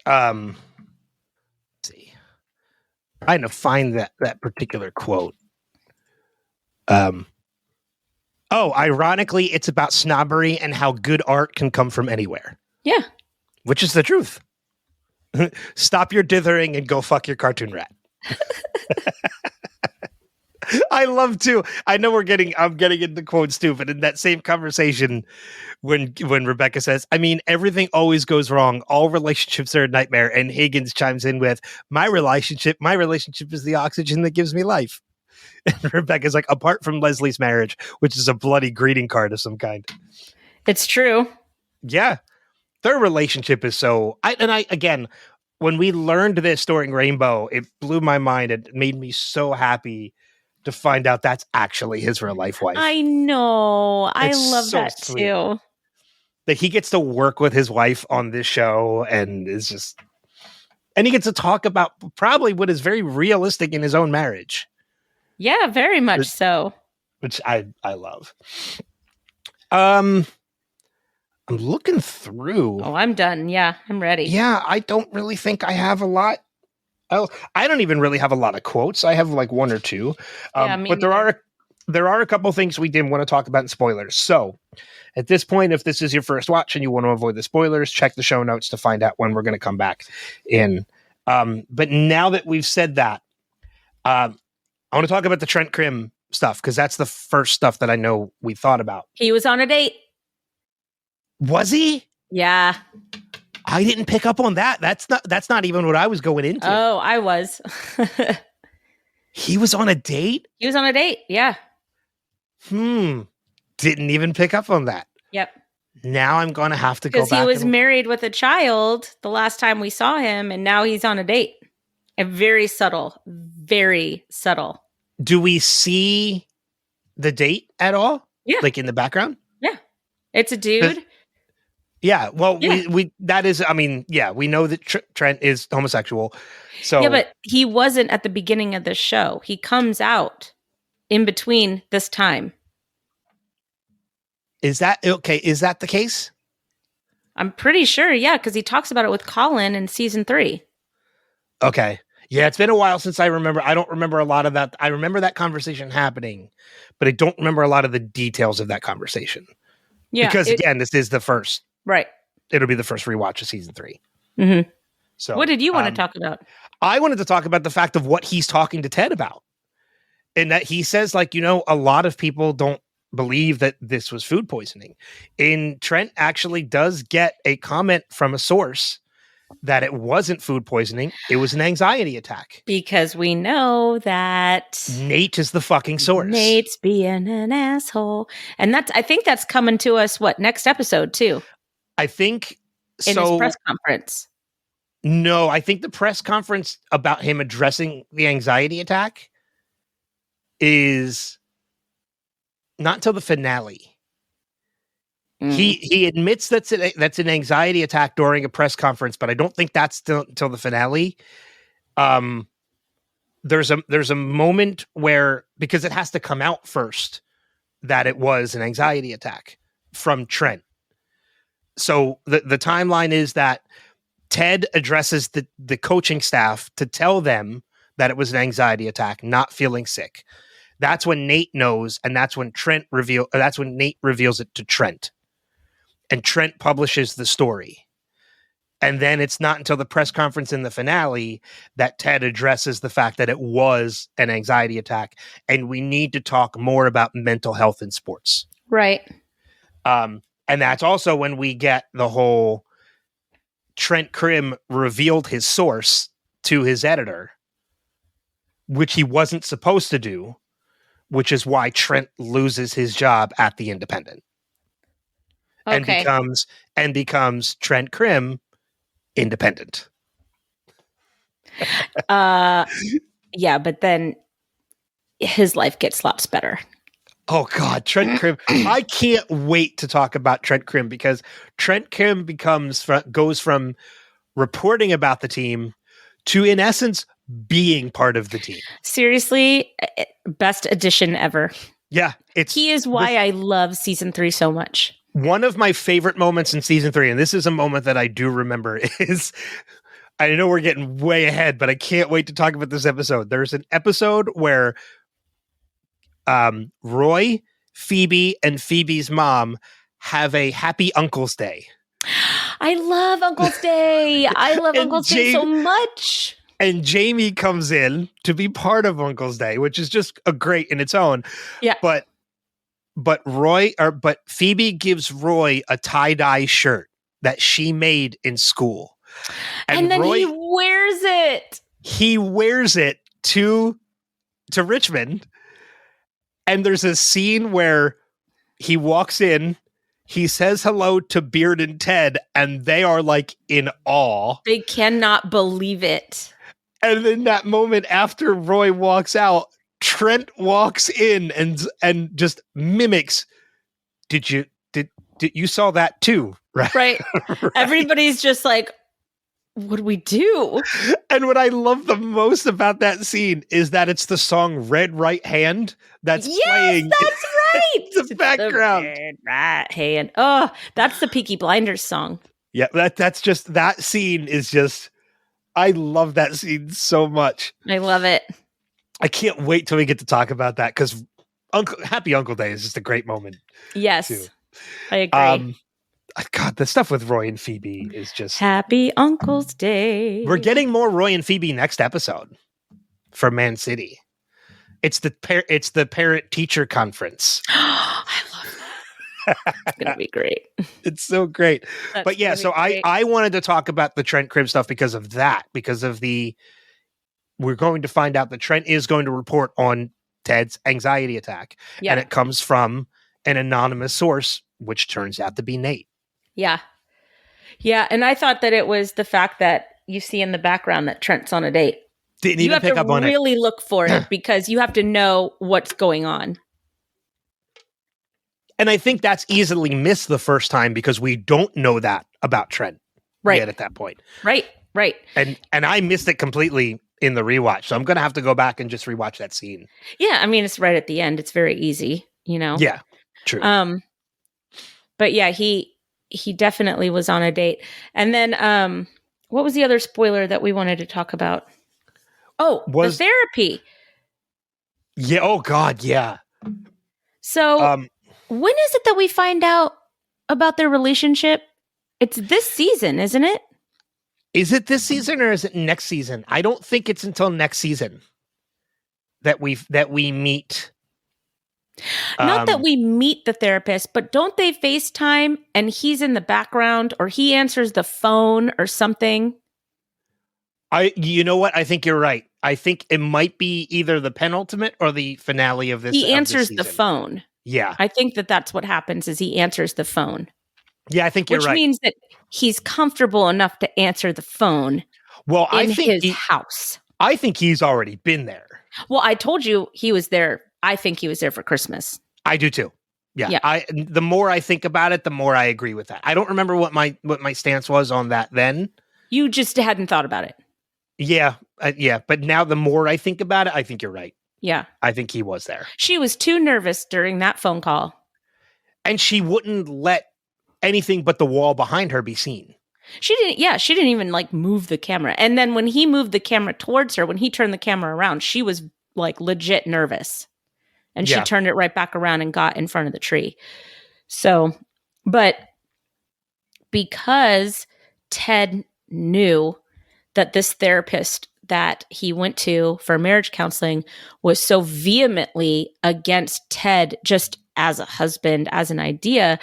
Let's see. Trying to find that particular quote. Ironically, it's about snobbery and how good art can come from anywhere. Yeah. Which is the truth. Stop your dithering and go fuck your cartoon rat. I love to. I know I'm getting into quotes too, but in that same conversation, when Rebecca says, I mean, everything always goes wrong. All relationships are a nightmare. And Higgins chimes in with, my relationship is the oxygen that gives me life. And Rebecca's like, apart from Leslie's marriage, which is a bloody greeting card of some kind. It's true. Yeah. Their relationship is so, again, when we learned this during Rainbow, it blew my mind. It made me so happy to find out that's actually his real life wife. I know. I love so that sweet. too. That he gets to work with his wife on this show and is just, and he gets to talk about probably what is very realistic in his own marriage. Yeah, very much so. Which I love. I'm looking through. Oh, I'm done. Yeah, I'm ready. Yeah, I don't really think I have a lot. I don't even really have a lot of quotes. I have like one or two. But there are a couple things we didn't want to talk about in spoilers. So at this point, if this is your first watch and you want to avoid the spoilers, check the show notes to find out when we're going to come back in. But now that we've said that, I want to talk about the Trent Crimm stuff because that's the first stuff that I know we thought about. He was on a date. Was he? Yeah. I didn't pick up on that. That's not even what I was going into. Oh, I was. He was on a date? He was on a date. Yeah. Didn't even pick up on that. Yep. Now I'm going to have to go back. Because he was married with a child the last time we saw him, and now he's on a date. And very subtle. Very subtle. Do we see the date at all? Yeah. Like in the background? Yeah. It's a dude. Yeah. Well, yeah. We know that Trent is homosexual. So yeah, but he wasn't at the beginning of the show. He comes out in between this time. Is that okay? Is that the case? I'm pretty sure. Yeah. Because he talks about it with Colin in season 3. Okay. Yeah. It's been a while since I remember. I don't remember a lot of that. I remember that conversation happening, but I don't remember a lot of the details of that conversation. Yeah. Because again, this is the first. Right. It'll be the first rewatch of season 3. Mm-hmm. So what did you want to talk about? I wanted to talk about the fact of what he's talking to Ted about. And that he says, like, a lot of people don't believe that this was food poisoning. And Trent actually does get a comment from a source that it wasn't food poisoning. It was an anxiety attack. Because we know that Nate is the fucking source. Nate's being an asshole. And I think that's coming to us, next episode too? I think in his press conference. No, I think the press conference about him addressing the anxiety attack is not until the finale. He admits that's an anxiety attack during a press conference, but I don't think that's until the finale. There's a moment where, because it has to come out first that it was an anxiety attack from Trent. So the timeline is that Ted addresses the coaching staff to tell them that it was an anxiety attack, not feeling sick. That's when Nate knows, and that's when Nate reveals it to Trent. And Trent publishes the story. And then it's not until the press conference in the finale that Ted addresses the fact that it was an anxiety attack. And we need to talk more about mental health in sports. Right. And that's also when we get the whole Trent Crimm revealed his source to his editor, which he wasn't supposed to do, which is why Trent loses his job at the Independent. Okay. And becomes Trent Crimm independent. Yeah, but then his life gets lots better. Oh God, Trent Crimm! I can't wait to talk about Trent Crimm because Trent Crimm goes from reporting about the team to, in essence, being part of the team. Seriously, best addition ever. Yeah, he is why I love season 3 so much. One of my favorite moments in season 3, and this is a moment that I do remember, is I know we're getting way ahead, but I can't wait to talk about this episode. There's an episode where Roy, Phoebe, and Phoebe's mom have a happy Uncle's Day. I love Uncle's Day. I love Uncle's Day so much. And Jamie comes in to be part of Uncle's Day, which is just a great in its own. Yeah. But Phoebe gives Roy a tie-dye shirt that she made in school. And then Roy, he wears it. He wears it to Richmond. And there's a scene where he walks in, he says hello to Beard and Ted, and they are like in awe. They cannot believe it. And then that moment after Roy walks out, Trent walks in and just mimics. Did you saw that too? Right. Right. Everybody's just like, what do we do? And what I love the most about that scene is that it's the song Red Right Hand that's playing. That's right. The background. The red right hand. Oh, that's the Peaky Blinders song. Yeah, that's just, that scene is just, I love that scene so much. I love it. I can't wait till we get to talk about that because Happy Uncle Day is just a great moment. Yes, too. I agree. God, the stuff with Roy and Phoebe is just Happy Uncle's Day. We're getting more Roy and Phoebe next episode for Man City. It's the parent teacher conference. I love that. It's gonna be great. It's so great. That's but yeah, so I wanted to talk about the Trent Cribb stuff because of that. Because of we're going to find out that Trent is going to report on Ted's anxiety attack, and it comes from an anonymous source, which turns out to be Nate. Yeah. Yeah. And I thought that it was the fact that you see in the background that Trent's on a date. Didn't even pick up on it. You have to really look for it because you have to know what's going on. And I think that's easily missed the first time because we don't know that about Trent yet at that point. Right. Right. And I missed it completely in the rewatch. So I'm going to have to go back and just rewatch that scene. Yeah. I mean, it's right at the end. It's very easy, you know? Yeah. True. But yeah, he definitely was on a date. And then what was the other spoiler that we wanted to talk about? Oh, the therapy. Yeah. Oh God. Yeah. So when is it that we find out about their relationship? It's this season, isn't it? Is it this season or is it next season? I don't think it's until next season that we meet. Not that we meet the therapist, but don't they FaceTime and he's in the background or he answers the phone or something? You know what? I think you're right. I think it might be either the penultimate or the finale of this. He answers the phone. Yeah. I think that's what happens is he answers the phone. Yeah, I think you're right. Which means that he's comfortable enough to answer the phone in his house. I think he's already been there. Well, I told you he was there. I think he was there for Christmas. I do too. Yeah. The more I think about it, the more I agree with that. I don't remember what my stance was on that then. You just hadn't thought about it. Yeah. But now the more I think about it, I think you're right. Yeah. I think he was there. She was too nervous during that phone call. And she wouldn't let anything but the wall behind her be seen. She didn't even like move the camera. And then when he moved the camera towards her, when he turned the camera around, she was like legit nervous. And she turned it right back around and got in front of the tree. So, but because Ted knew that this therapist that he went to for marriage counseling was so vehemently against Ted just as a husband, as an idea,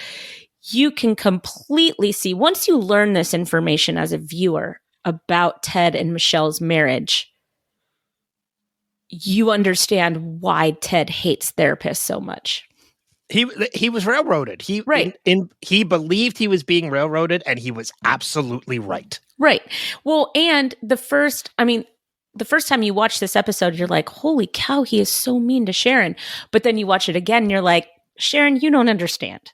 you can completely see, once you learn this information as a viewer about Ted and Michelle's marriage, you understand why Ted hates therapists so much. He was railroaded. He believed he was being railroaded, and he was absolutely right. Right. Well, and the first time you watch this episode, you're like, holy cow, he is so mean to Sharon. But then you watch it again, and you're like, Sharon, you don't understand.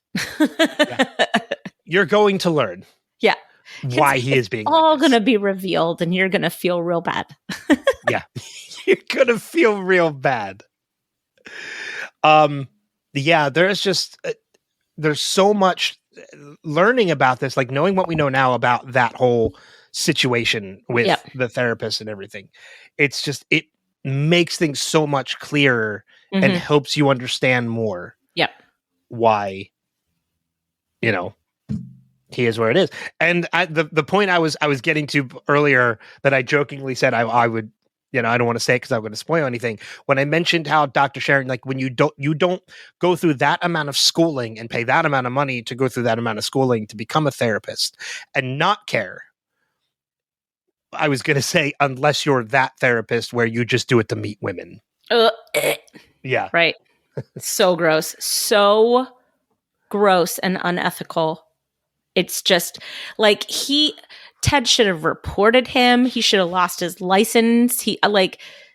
You're going to learn. Yeah. Why he is being all going to be revealed, and you're going to feel real bad. Yeah. You're going to feel real bad. Yeah, there's so much learning about this, like knowing what we know now about that whole situation with the therapist and everything. It's just, it makes things so much clearer and helps you understand more why, you know, he is where it is. And the point I was getting to earlier that I jokingly said I would, you know, I don't want to say it because I'm going to spoil anything. When I mentioned how Dr. Sharon, like when you don't go through that amount of schooling and pay that amount of money to go through that amount of schooling to become a therapist and not care. I was going to say, unless you're that therapist where you just do it to meet women. Yeah. Right. So gross. So gross and unethical. It's just like Ted should have reported him. He should have lost his license.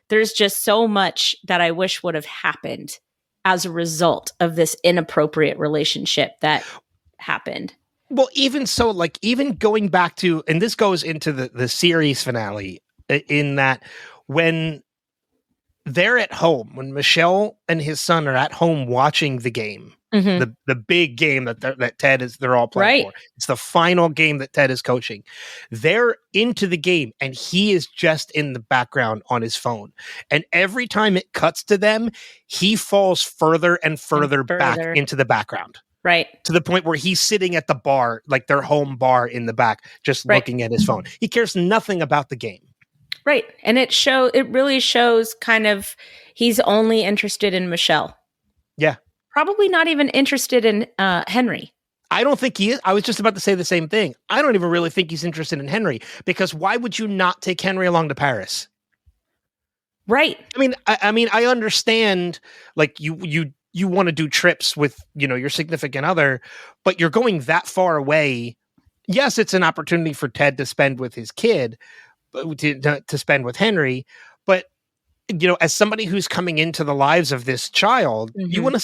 There's just so much that I wish would have happened as a result of this inappropriate relationship that happened. Well, even so, like, even going back to, and this goes into the series finale, in that when they're at home, when Michelle and his son are at home watching the game, the big game that Ted they're all playing for. It's the final game that Ted is coaching. They're into the game and he is just in the background on his phone. And every time it cuts to them, he falls further and further back into the background. Right. To the point where he's sitting at the bar, like their home bar in the back, just looking at his phone. He cares nothing about the game. Right. And it really shows kind of he's only interested in Michelle. Yeah. Probably not even interested in Henry. I don't think he is. I was just about to say the same thing. I don't even really think he's interested in Henry, because why would you not take Henry along to Paris? Right. I mean, I understand, like, you want to do trips with, you know, your significant other, but you're going that far away. Yes, it's an opportunity for Ted to spend with his kid, to spend with Henry, but, you know, as somebody who's coming into the lives of this child, you want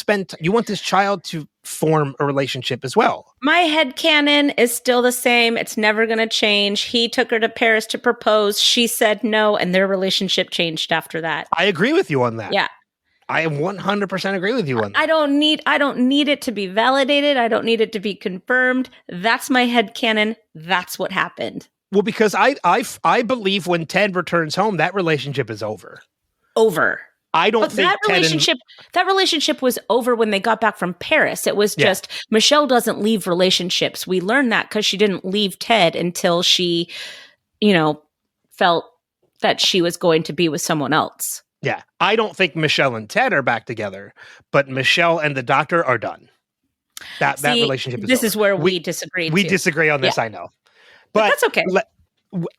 this child to form a relationship as well. My headcanon is still the same. It's never going to change. He took her to Paris to propose. She said no, and their relationship changed after that. I agree with you on that. Yeah. I 100% agree with you on that. I don't need it to be validated. I don't need it to be confirmed. That's my headcanon. That's what happened. Well, because I believe when Ted returns home, that relationship is over. I don't think that relationship was over when they got back from Paris. It was just Michelle doesn't leave relationships. We learned that because she didn't leave Ted until she, you know, felt that she was going to be with someone else. Yeah. I don't think Michelle and Ted are back together, but Michelle and the doctor are done. That relationship is This over. is where we disagree. We disagree on this, I know. But that's okay.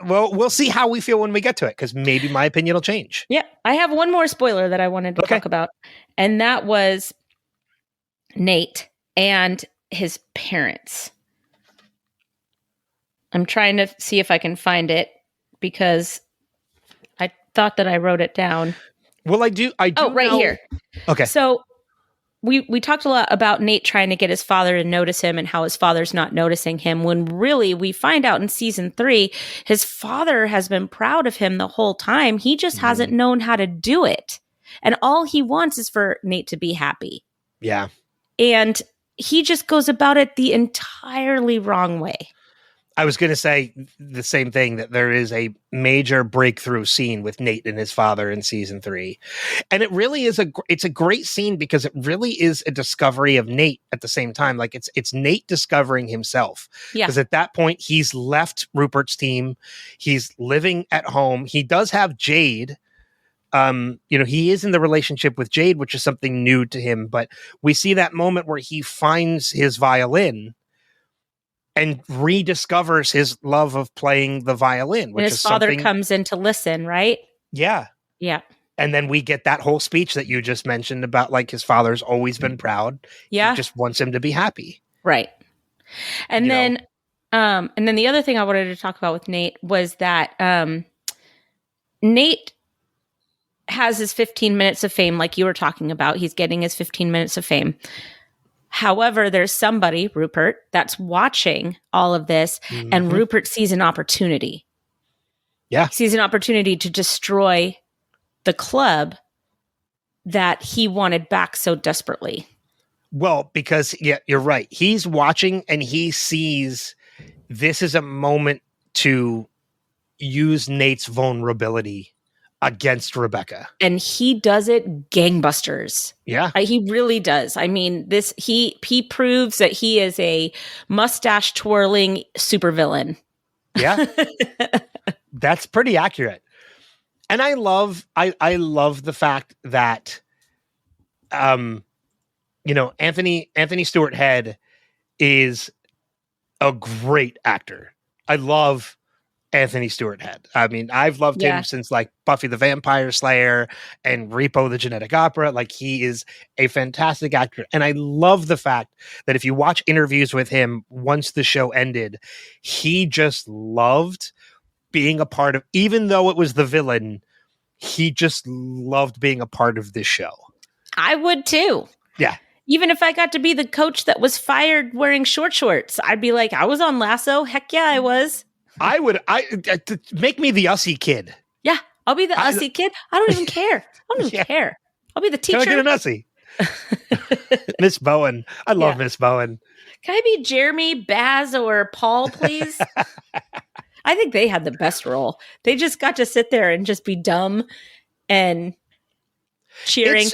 Well, we'll see how we feel when we get to it, because maybe my opinion will change. Yeah. I have one more spoiler that I wanted to talk about, and that was Nate and his parents. I'm trying to see if I can find it because I thought that I wrote it down. Well, I do. Oh, right here. Okay. So we talked a lot about Nate trying to get his father to notice him and how his father's not noticing him, when really we find out in season 3, his father has been proud of him the whole time. He just hasn't known how to do it. And all he wants is for Nate to be happy. Yeah. And he just goes about it the entirely wrong way. I was going to say the same thing, that there is a major breakthrough scene with Nate and his father in season 3. And it really is it's a great scene, because it really is a discovery of Nate at the same time. Like it's Nate discovering himself. Yeah. Because at that point he's left Rupert's team. He's living at home. He does have Jade. You know, he is in the relationship with Jade, which is something new to him, but we see that moment where he finds his violin and rediscovers his love of playing the violin, which and his father comes in to listen, right? Yeah. Yeah. And then we get that whole speech that you just mentioned about, like, his father's always been proud. Yeah. He just wants him to be happy. Right. And then the other thing I wanted to talk about with Nate was that Nate has his 15 minutes of fame, like you were talking about. He's getting his 15 minutes of fame. However, there's somebody, Rupert, that's watching all of this, and Rupert sees an opportunity. Yeah. He sees an opportunity to destroy the club that he wanted back so desperately. Well, because, yeah, you're right. He's watching and he sees this is a moment to use Nate's vulnerability against Rebecca. And he does it gangbusters. Yeah. He really does. I mean, he proves that he is a mustache twirling supervillain. Yeah. That's pretty accurate. And I love the fact that Anthony Stewart Head is a great actor. I love Anthony Stewart Head. I mean, I've loved him since like Buffy the Vampire Slayer and Repo the Genetic Opera. Like, he is a fantastic actor. And I love the fact that if you watch interviews with him once the show ended, he just loved being a part of, even though it was the villain, he just loved being a part of this show. I would too. Yeah. Even if I got to be the coach that was fired wearing shorts, I'd be like, I was on Lasso. Heck yeah, I was. I make me the Ussie kid. Yeah, I'll be the Ussie kid. I don't even care. I don't even care. I'll be the teacher. Can I get an Ussie? Miss Bowen. I love Miss Bowen. Can I be Jeremy, Baz, or Paul, please? I think they had the best role. They just got to sit there and just be dumb and cheering.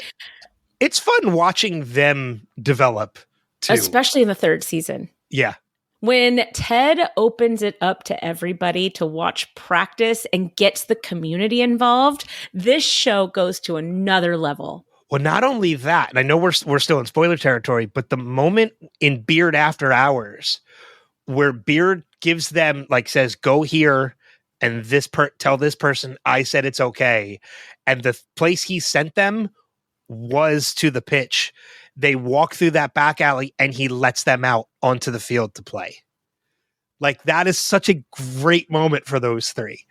It's fun watching them develop, too. Especially in the third season. Yeah. When Ted opens it up to everybody to watch practice and gets the community involved, this show goes to another level. Well, not only that, and I know we're still in spoiler territory, but the moment in Beard After Hours where Beard gives them, like, says, go here and tell this person I said it's okay. And the place he sent them was to the pitch. They walk through that back alley and he lets them out onto the field to play. Like, that is such a great moment for those three,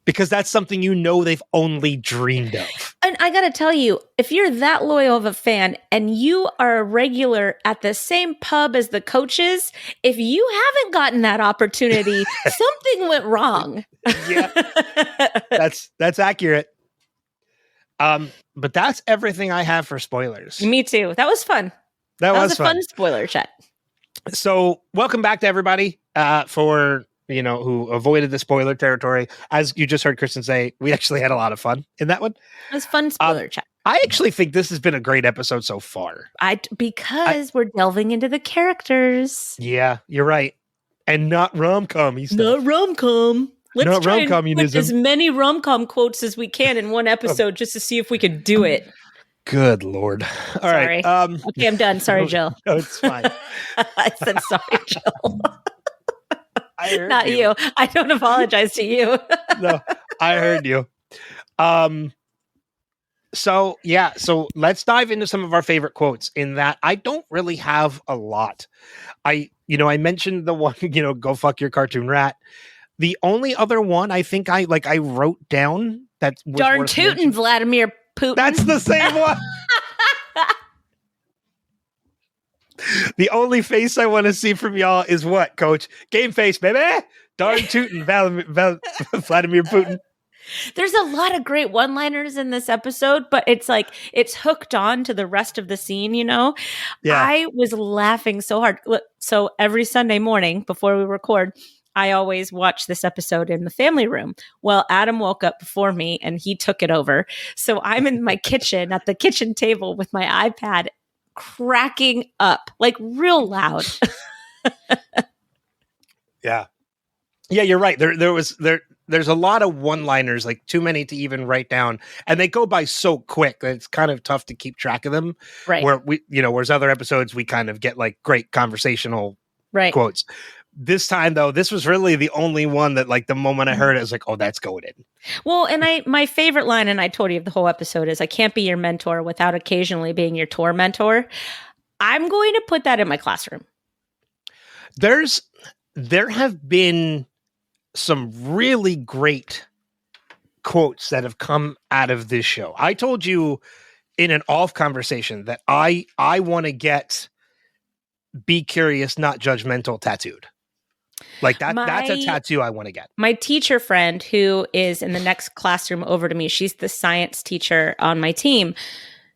because that's something they've only dreamed of. And I got to tell you, if you're that loyal of a fan and you are a regular at the same pub as the coaches, if you haven't gotten that opportunity, something went wrong. Yeah, that's accurate. But that's everything I have for spoilers. Me too. That was fun. That was a fun spoiler chat. So welcome back to everybody for, who avoided the spoiler territory. As you just heard Kristin say, we actually had a lot of fun in that one. It was fun spoiler chat. I actually think this has been a great episode so far. Because we're delving into the characters. Yeah, you're right. And not rom-com. Not rom-com. Let's try and put as many rom-com quotes as we can in one episode just to see if we can do it. Good Lord. All right. Okay, I'm done. Sorry, Jill. No, it's fine. I said sorry, Jill. Not you. I don't apologize to you. No, I heard you. So let's dive into some of our favorite quotes. In that, I don't really have a lot. I mentioned the one, go fuck your cartoon rat. The only other one I think I wrote down that was darn tootin' Vladimir Putin. That's the same one. The only face I want to see from y'all is what, Coach? Game face, baby. Darn tootin' Vladimir Putin. There's a lot of great one-liners in this episode, but it's hooked on to the rest of the scene, Yeah. I was laughing so hard. So every Sunday morning before we record, I always watch this episode in the family room. Well, Adam woke up before me and he took it over. So I'm in my kitchen at the kitchen table with my iPad cracking up, like real loud. Yeah. Yeah, you're right. There's a lot of one-liners, like too many to even write down. And they go by so quick that it's kind of tough to keep track of them. Right. Whereas other episodes we kind of get like great conversational quotes. This time, though, this was really the only one that, like, the moment I heard it, I was like, oh, that's going in. Well, and my favorite line, and I told you the whole episode, is I can't be your mentor without occasionally being your tour mentor. I'm going to put that in my classroom. There have been some really great quotes that have come out of this show. I told you in an off conversation that I want to get "Be Curious, Not Judgmental" tattooed. Like that's a tattoo I want to get. My teacher friend, who is in the next classroom over to me, she's the science teacher on my team.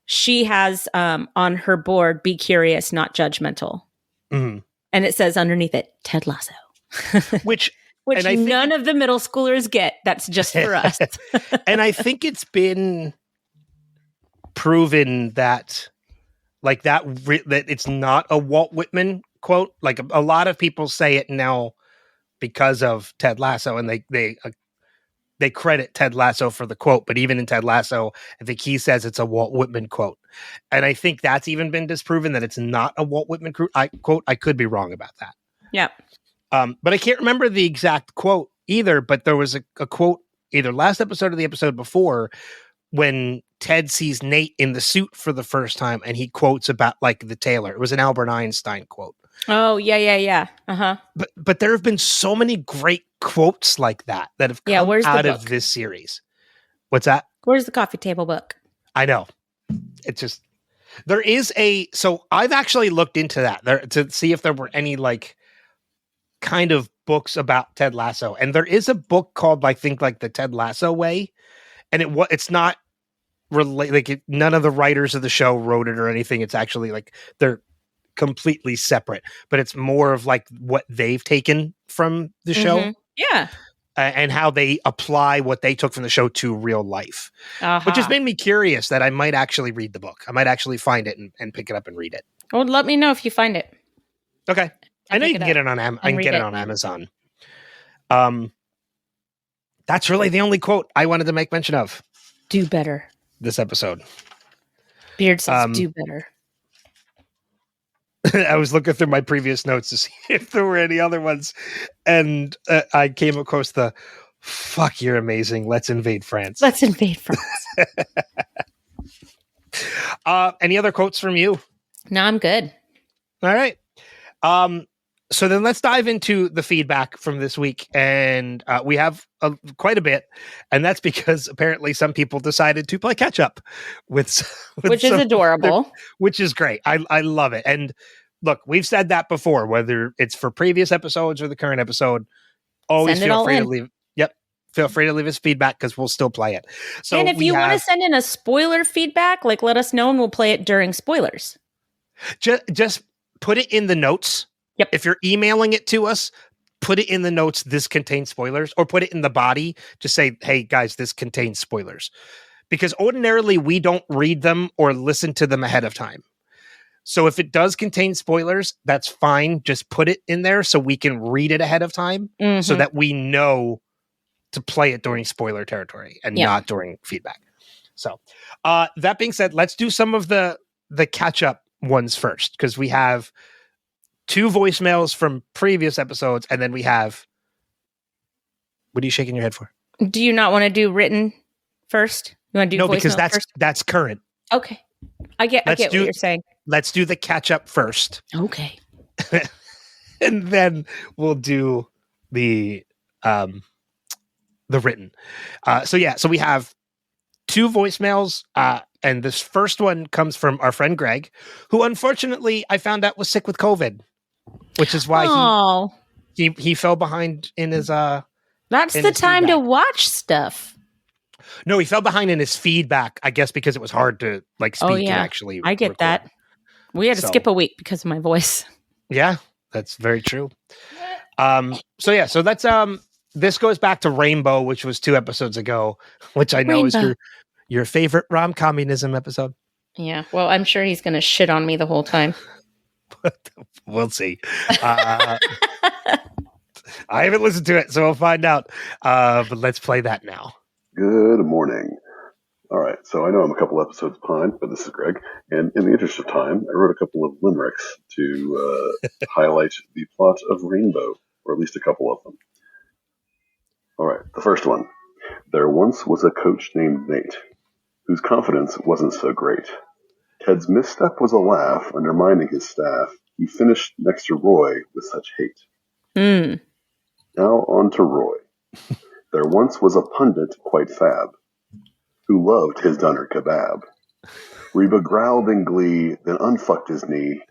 She has on her board, "Be Curious, Not Judgmental." Mm-hmm. And it says underneath it, Ted Lasso. Which Which none of the middle schoolers get. That's just for us. And I think it's been proven that like that it's not a Walt Whitman quote. Like a lot of people say it now because of Ted Lasso, and they credit Ted Lasso for the quote, but even in Ted Lasso, I think he says it's a Walt Whitman quote. And I think that's even been disproven that it's not a Walt Whitman quote. I could be wrong about that. Yeah. But I can't remember the exact quote either, but there was a quote either last episode or the episode before when Ted sees Nate in the suit for the first time and he quotes about like the tailor. It was an Albert Einstein quote. Oh, yeah. Uh-huh. But there have been so many great quotes like that have come out of this series. What's that? Where's the coffee table book? I know. It's just, there is so I've actually looked into that there to see if there were any like kind of books about Ted Lasso. And there is a book called, I think, like the Ted Lasso Way. And it's not none of the writers of the show wrote it or anything. It's actually like they're completely separate, but it's more of like what they've taken from the show. Yeah. And how they apply what they took from the show to real life, which has made me curious that I might actually read the book. I might actually find it and pick it up and read it. Well, let me know if you find it. Okay. I know you can get it on Amazon. That's really the only quote I wanted to make mention of. Do better. This episode. Beard says do better. I was looking through my previous notes to see if there were any other ones. And I came across the, fuck, you're amazing. Let's invade France. Let's invade France. Any other quotes from you? No, I'm good. All right. So then let's dive into the feedback from this week. And we have quite a bit. And that's because apparently some people decided to play catch up with which is adorable. Which is great. I love it. And look, we've said that before, whether it's for previous episodes or the current episode, always feel free to leave. Yep. Feel free to leave us feedback because we'll still play it. So, and if you want to send in a spoiler feedback, like let us know and we'll play it during spoilers. Just put it in the notes. Yep. If you're emailing it to us, put it in the notes, this contains spoilers, or put it in the body. Just say, hey, guys, this contains spoilers. Because ordinarily, we don't read them or listen to them ahead of time. So if it does contain spoilers, that's fine. Just put it in there so we can read it ahead of time so that we know to play it during spoiler territory and not during feedback. So that being said, let's do some of the catch-up ones first, because we have 2 voicemails from previous episodes, and then we have... What are you shaking your head for? Do you not want to do written first? You want to do no, because first? that's current. Okay. I get what you're saying. Let's do the catch-up first. Okay. And then we'll do the written. So we have 2 voicemails, and this first one comes from our friend Greg, who unfortunately I found out was sick with COVID, which is why he fell behind in his That's the time to watch stuff. No, he fell behind in his feedback, I guess, because it was hard to speak and actually I get record. That. We had to skip a week because of my voice. Yeah, that's very true. So that's this goes back to Rainbow, which was 2 episodes ago, which I know is your favorite rom-communism episode. Yeah, well, I'm sure he's going to shit on me the whole time. We'll see. I haven't listened to it, so we'll find out. But let's play that now. Good morning. All right, so I know I'm a couple episodes behind, but this is Greg, and in the interest of time, I wrote a couple of limericks to highlight the plot of Rainbow, or at least a couple of them. All right, the first one. There once was a coach named Nate, whose confidence wasn't so great. Ted's misstep was a laugh, undermining his staff. He finished next to Roy with such hate. Now on to Roy. There once was a pundit quite fab, who loved his doner kebab. Reba growled in glee, then unfucked his knee,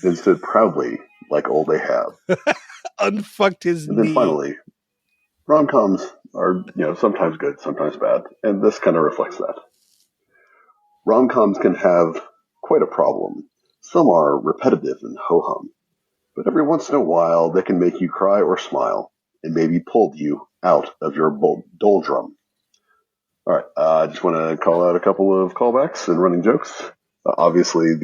then stood proudly like old Ahab. Unfucked his knee. And then finally, rom-coms are, sometimes good, sometimes bad, and this kind of reflects that. Rom-coms can have quite a problem. Some are repetitive and ho-hum, but every once in a while they can make you cry or smile. and maybe pulled you out of your doldrum. All right, I just want to call out a couple of callbacks and running jokes. Obviously,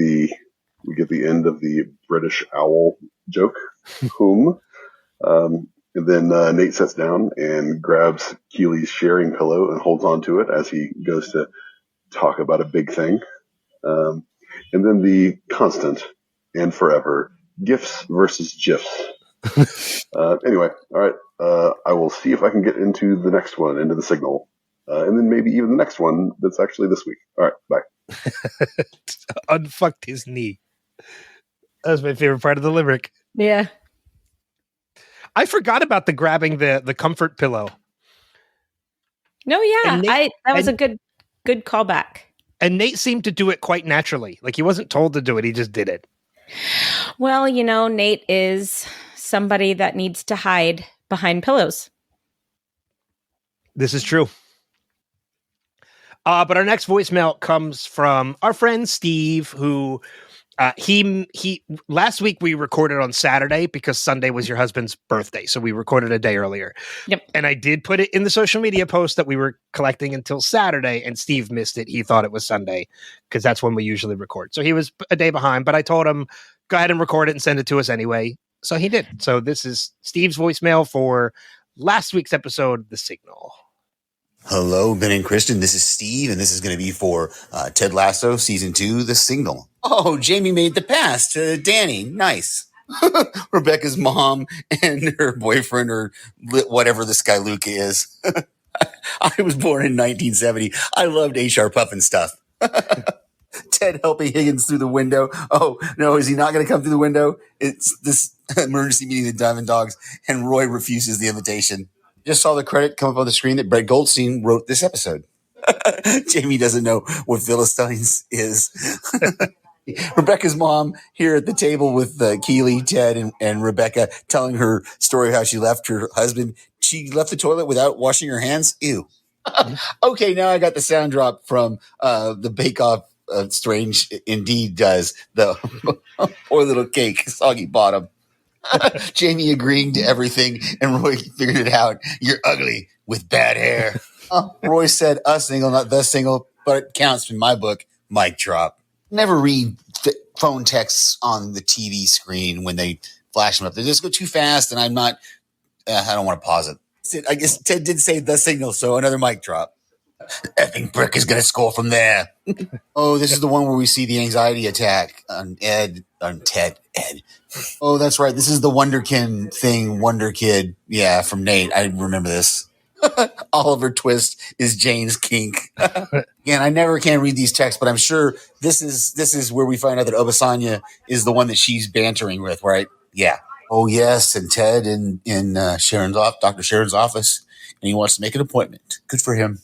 we get the end of the British owl joke, whom. And then Nate sits down and grabs Keely's sharing pillow and holds on to it as he goes to talk about a big thing. And then the constant and forever GIFs versus GIFs. Anyway, all right. I will see if I can get into the next one, into the signal. And then maybe even the next one that's actually this week. All right, bye. Unfucked his knee. That was my favorite part of the limerick. Yeah. I forgot about the grabbing the comfort pillow. No, yeah. Nate, that was a good callback. And Nate seemed to do it quite naturally. Like, he wasn't told to do it. He just did it. Well, Nate is somebody that needs to hide behind pillows. This is true. But our next voicemail comes from our friend Steve, who he last week we recorded on Saturday because Sunday was your husband's birthday. So we recorded a day earlier. Yep. And I did put it in the social media post that we were collecting until Saturday, and Steve missed it. He thought it was Sunday because that's when we usually record. So he was a day behind, but I told him, go ahead and record it and send it to us anyway. So he did. So this is Steve's voicemail for last week's episode, The Signal. Hello, Ben and Kristin. This is Steve, and this is going to be for Ted Lasso Season 2, The Signal. Oh, Jamie made the pass to Danny. Nice. Rebecca's mom and her boyfriend, or whatever this guy Luca is. I was born in 1970. I loved HR Puff and stuff. Ted helping Higgins through the window. Oh, no, is he not going to come through the window? It's this emergency meeting of the Diamond Dogs, and Roy refuses the invitation. Just saw the credit come up on the screen that Brett Goldstein wrote this episode. Jamie doesn't know what Philistines is. Rebecca's mom here at the table with Keely, Ted, and Rebecca telling her story of how she left her husband. She left the toilet without washing her hands. Ew. Okay, now I got the sound drop from the Bake Off. Strange Indeed does the poor little cake, soggy bottom. Jamie agreeing to everything, and Roy figured it out. You're ugly with bad hair. Roy said a single, not the single, but it counts in my book. Mic drop. Never read phone texts on the TV screen when they flash them up. They just go too fast, and I'm not. I don't want to pause it. I guess Ted did say the signal, so another mic drop. Effing brick is going to score from there. Oh, this is the one where we see the anxiety attack on Ted. Oh, that's right. This is the Wonderkin thing, Wonder Kid. Yeah, from Nate. I remember this. Oliver Twist is Jane's kink. Again, I never can read these texts, but I'm sure this is where we find out that Obasanya is the one that she's bantering with, right? Yeah. Oh, yes, and Ted in Dr. Sharon's office, and he wants to make an appointment. Good for him.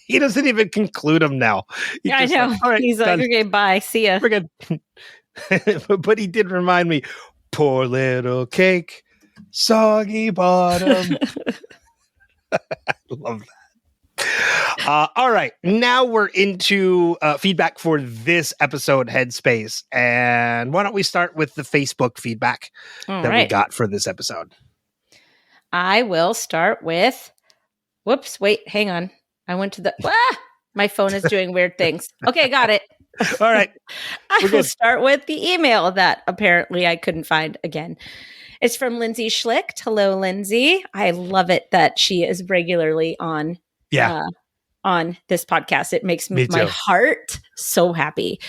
He doesn't even conclude them now. Yeah, I know. Like, all right, he's done. Like, okay, bye. See ya. We're good. But he did remind me, poor little cake, soggy bottom. I love that. All right. Now we're into feedback for this episode, Headspace. And why don't we start with the Facebook feedback we got for this episode? I will start with, whoops, wait, hang on. I went to the, my phone is doing weird things. Okay, got it. All right. I will start with the email that apparently I couldn't find again. It's from Lindsay Schlicht. Hello, Lindsay. I love it that she is regularly on this podcast. It makes my heart so happy.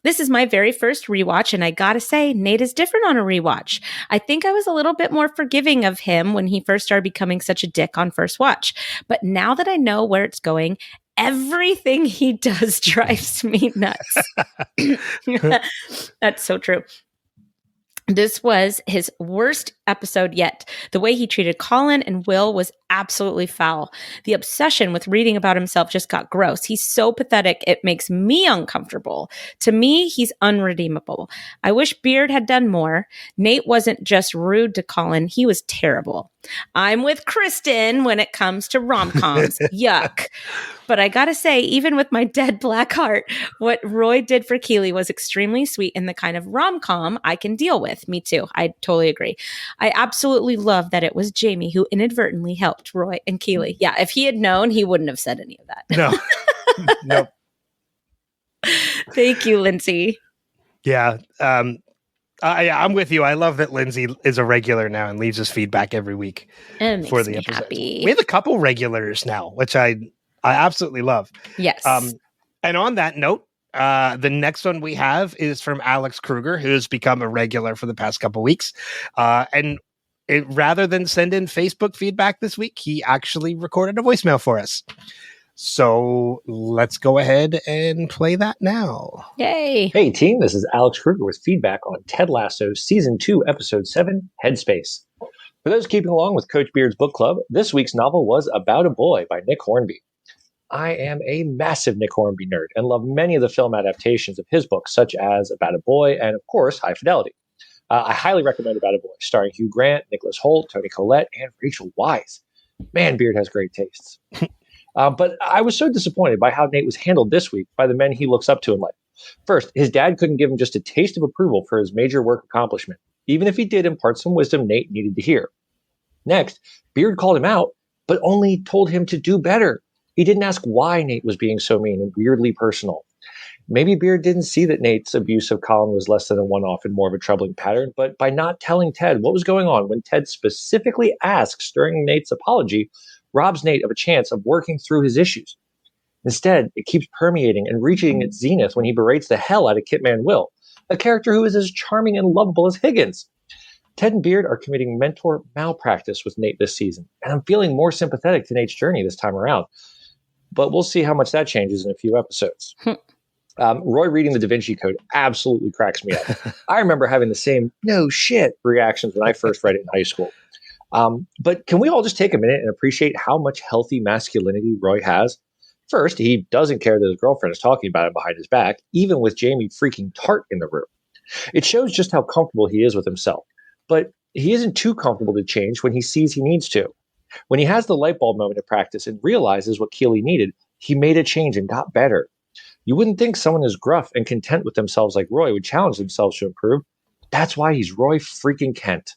This is my very first rewatch, and I gotta say, Nate is different on a rewatch. I think I was a little bit more forgiving of him when he first started becoming such a dick on first watch. But now that I know where it's going, everything he does drives me nuts. That's so true. This was his worst episode yet. The way he treated Colin and Will was absolutely foul. The obsession with reading about himself just got gross. He's so pathetic, it makes me uncomfortable. To me, he's unredeemable. I wish Beard had done more. Nate wasn't just rude to Colin, he was terrible. I'm with Kristin when it comes to rom-coms. Yuck. But I gotta say, even with my dead black heart, what Roy did for Keely was extremely sweet and the kind of rom-com I can deal with. Me too. I totally agree. I absolutely love that it was Jamie who inadvertently helped Roy and Keely. Yeah, if he had known, he wouldn't have said any of that. No. Nope. Thank you, Lindsay. Yeah. I'm with you. I love that Lindsay is a regular now and leaves us feedback every week for the episode. Happy. We have a couple regulars now, which I absolutely love. Yes. And on that note, the next one we have is from Alex Kruger, who's become a regular for the past couple weeks. And rather than send in Facebook feedback this week, he actually recorded a voicemail for us. So let's go ahead and play that now. Yay. Hey team, this is Alex Kruger with feedback on Ted Lasso Season 2, Episode 7, Headspace. For those keeping along with Coach Beard's book club, this week's novel was About a Boy by Nick Hornby. I am a massive Nick Hornby nerd and love many of the film adaptations of his books, such as About a Boy and, of course, High Fidelity. I highly recommend About a Boy, starring Hugh Grant, Nicholas Hoult, Toni Collette, and Rachel Weisz. Man, Beard has great tastes. But I was so disappointed by how Nate was handled this week by the men he looks up to in life. First, his dad couldn't give him just a taste of approval for his major work accomplishment, even if he did impart some wisdom Nate needed to hear. Next, Beard called him out, but only told him to do better. He didn't ask why Nate was being so mean and weirdly personal. Maybe Beard didn't see that Nate's abuse of Colin was less than a one-off and more of a troubling pattern, but by not telling Ted what was going on when Ted specifically asks during Nate's apology, robs Nate of a chance of working through his issues. Instead, it keeps permeating and reaching its zenith when he berates the hell out of Kitman Will, a character who is as charming and lovable as Higgins. Ted and Beard are committing mentor malpractice with Nate this season, and I'm feeling more sympathetic to Nate's journey this time around. But we'll see how much that changes in a few episodes. Roy reading the Da Vinci Code absolutely cracks me up. I remember having the same no shit reactions when I first read it in high school. But can we all just take a minute and appreciate how much healthy masculinity Roy has? First, he doesn't care that his girlfriend is talking about him behind his back, even with Jamie freaking Tart in the room. It shows just how comfortable he is with himself. But he isn't too comfortable to change when he sees he needs to. When he has the light bulb moment of practice and realizes what Keely needed, he made a change and got better. You wouldn't think someone as gruff and content with themselves like Roy would challenge themselves to improve. That's why he's Roy freaking Kent.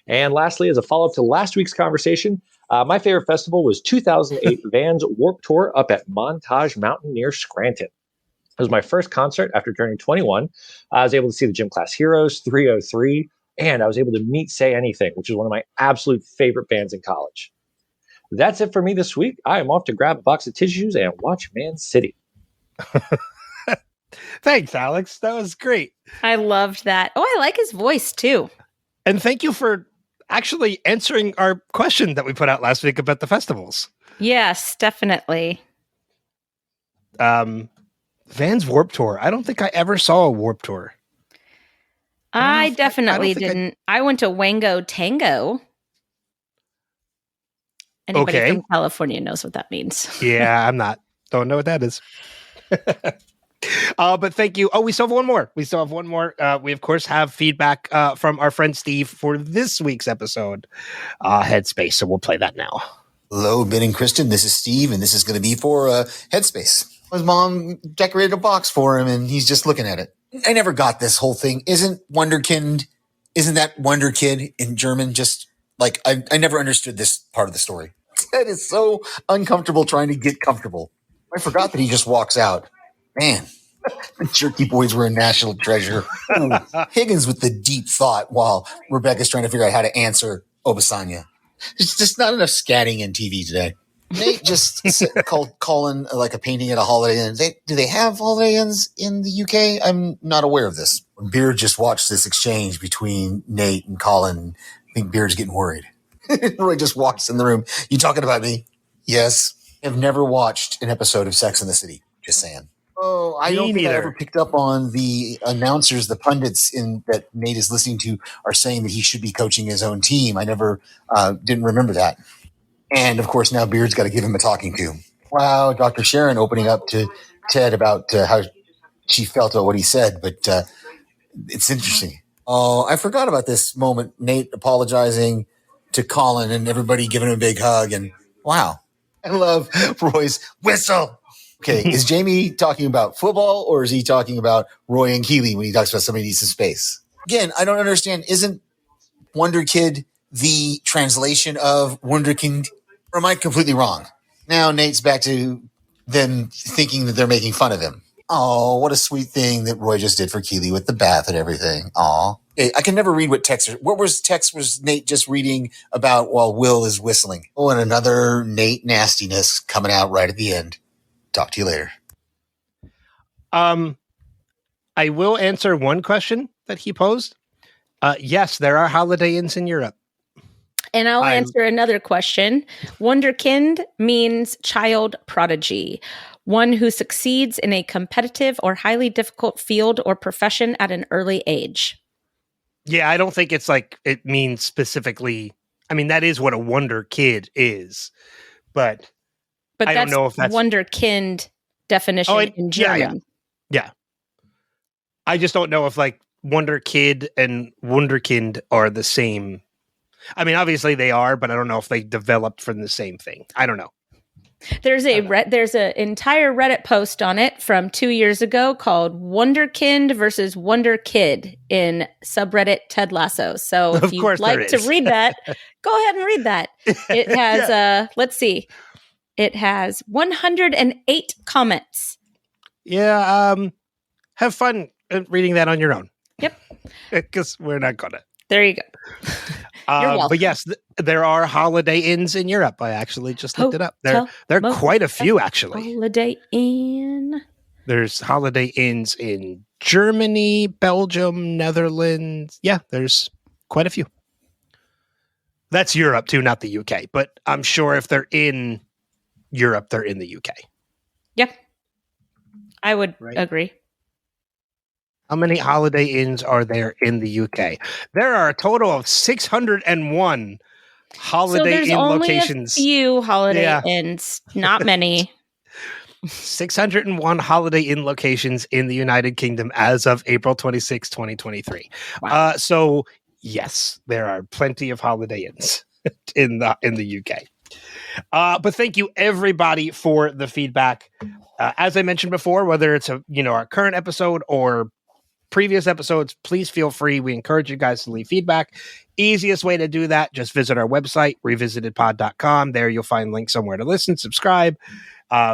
And lastly, as a follow-up to last week's conversation, my favorite festival was 2008 Vans Warped Tour up at Montage Mountain near Scranton. It was my first concert after turning 21. I was able to see the Gym Class Heroes, 303, and I was able to meet Say Anything, which is one of my absolute favorite bands in college. That's it for me this week. I am off to grab a box of tissues and watch Man City. Thanks, Alex. That was great. I loved that. Oh, I like his voice too. And thank you for actually answering our question that we put out last week about the festivals. Yes, definitely. Vans Warped Tour. I don't think I ever saw a Warped Tour. I definitely didn't. I went to Wango Tango. Anybody from California knows what that means. Yeah, don't know what that is. But thank you. Oh, we still have one more. We, of course, have feedback from our friend Steve for this week's episode, Headspace. So we'll play that now. Hello, Ben and Kristin. This is Steve, and this is going to be for Headspace. His mom decorated a box for him, and he's just looking at it. I never got this whole thing. Isn't that Wonder Kid in German? Just like, I never understood this part of the story. Ted is so uncomfortable trying to get comfortable. I forgot that he just walks out. Man, the jerky boys were a national treasure. Higgins with the deep thought while Rebecca's trying to figure out how to answer Obasanya. There's just not enough scatting in TV today. Nate just calling like a painting at a Holiday Inn. Do they have Holiday Inns in the UK? I'm not aware of this. When Beard just watched this exchange between Nate and Colin, I think Beard's getting worried. Roy just walks in the room. You talking about me? Yes. I've never watched an episode of Sex and the City. Just saying. Oh, I don't think I ever picked up on the announcers, the pundits that Nate is listening to are saying that he should be coaching his own team. I never didn't remember that. And of course, now Beard's got to give him a talking to. Wow, Dr. Sharon opening up to Ted about how she felt about what he said, but it's interesting. Oh, I forgot about this moment. Nate apologizing to Colin and everybody giving him a big hug. And wow, I love Roy's whistle. Okay, is Jamie talking about football or is he talking about Roy and Keeley when he talks about somebody needs some space? Again, I don't understand. Isn't Wonder Kid the translation of Wunderkind? Or am I completely wrong? Now Nate's back to them thinking that they're making fun of him. Oh, what a sweet thing that Roy just did for Keeley with the bath and everything. Aw. Hey, I can never read what text. What text was Nate just reading about while Will is whistling? Oh, and another Nate nastiness coming out right at the end. Talk to you later. I will answer one question that he posed. Yes, there are Holiday Inns in Europe. And I'll answer another question. Wunderkind means child prodigy, one who succeeds in a competitive or highly difficult field or profession at an early age. Yeah, I don't think it's like it means specifically. I mean, that is what a Wonder Kid is, but I don't know if that's Wunderkind definition in German. Yeah. I just don't know if like Wonder Kid and Wunderkind are the same. I mean, obviously they are, but I don't know if they developed from the same thing. I don't know. There's an entire Reddit post on it from 2 years ago called Wunderkind versus Wonder Kid in subreddit Ted Lasso. So if you'd like to read that, go ahead and read that. It has, let's see, it has 108 comments. Yeah, have fun reading that on your own. Yep. Because we're not going to. There you go. You're welcome. But yes, there are Holiday Inns in Europe. I actually just looked it up. There are quite a few, actually. Holiday Inn. There's Holiday Inns in Germany, Belgium, Netherlands. Yeah, there's quite a few. That's Europe, too, not the UK. But I'm sure if they're in Europe, they're in the UK. Yeah, I would agree. How many Holiday Inns are there in the UK? There are a total of 601 Holiday Inn locations. A few Holiday Inns, not many. 601 Holiday Inn locations in the United Kingdom as of April 26, 2023. Wow. So yes, there are plenty of Holiday Inns in the UK. But thank you everybody for the feedback. As I mentioned before, whether it's our current episode or previous episodes, please feel free. We encourage you guys to leave feedback. Easiest way to do that, just visit our website, revisitedpod.com. There you'll find links somewhere to listen, subscribe,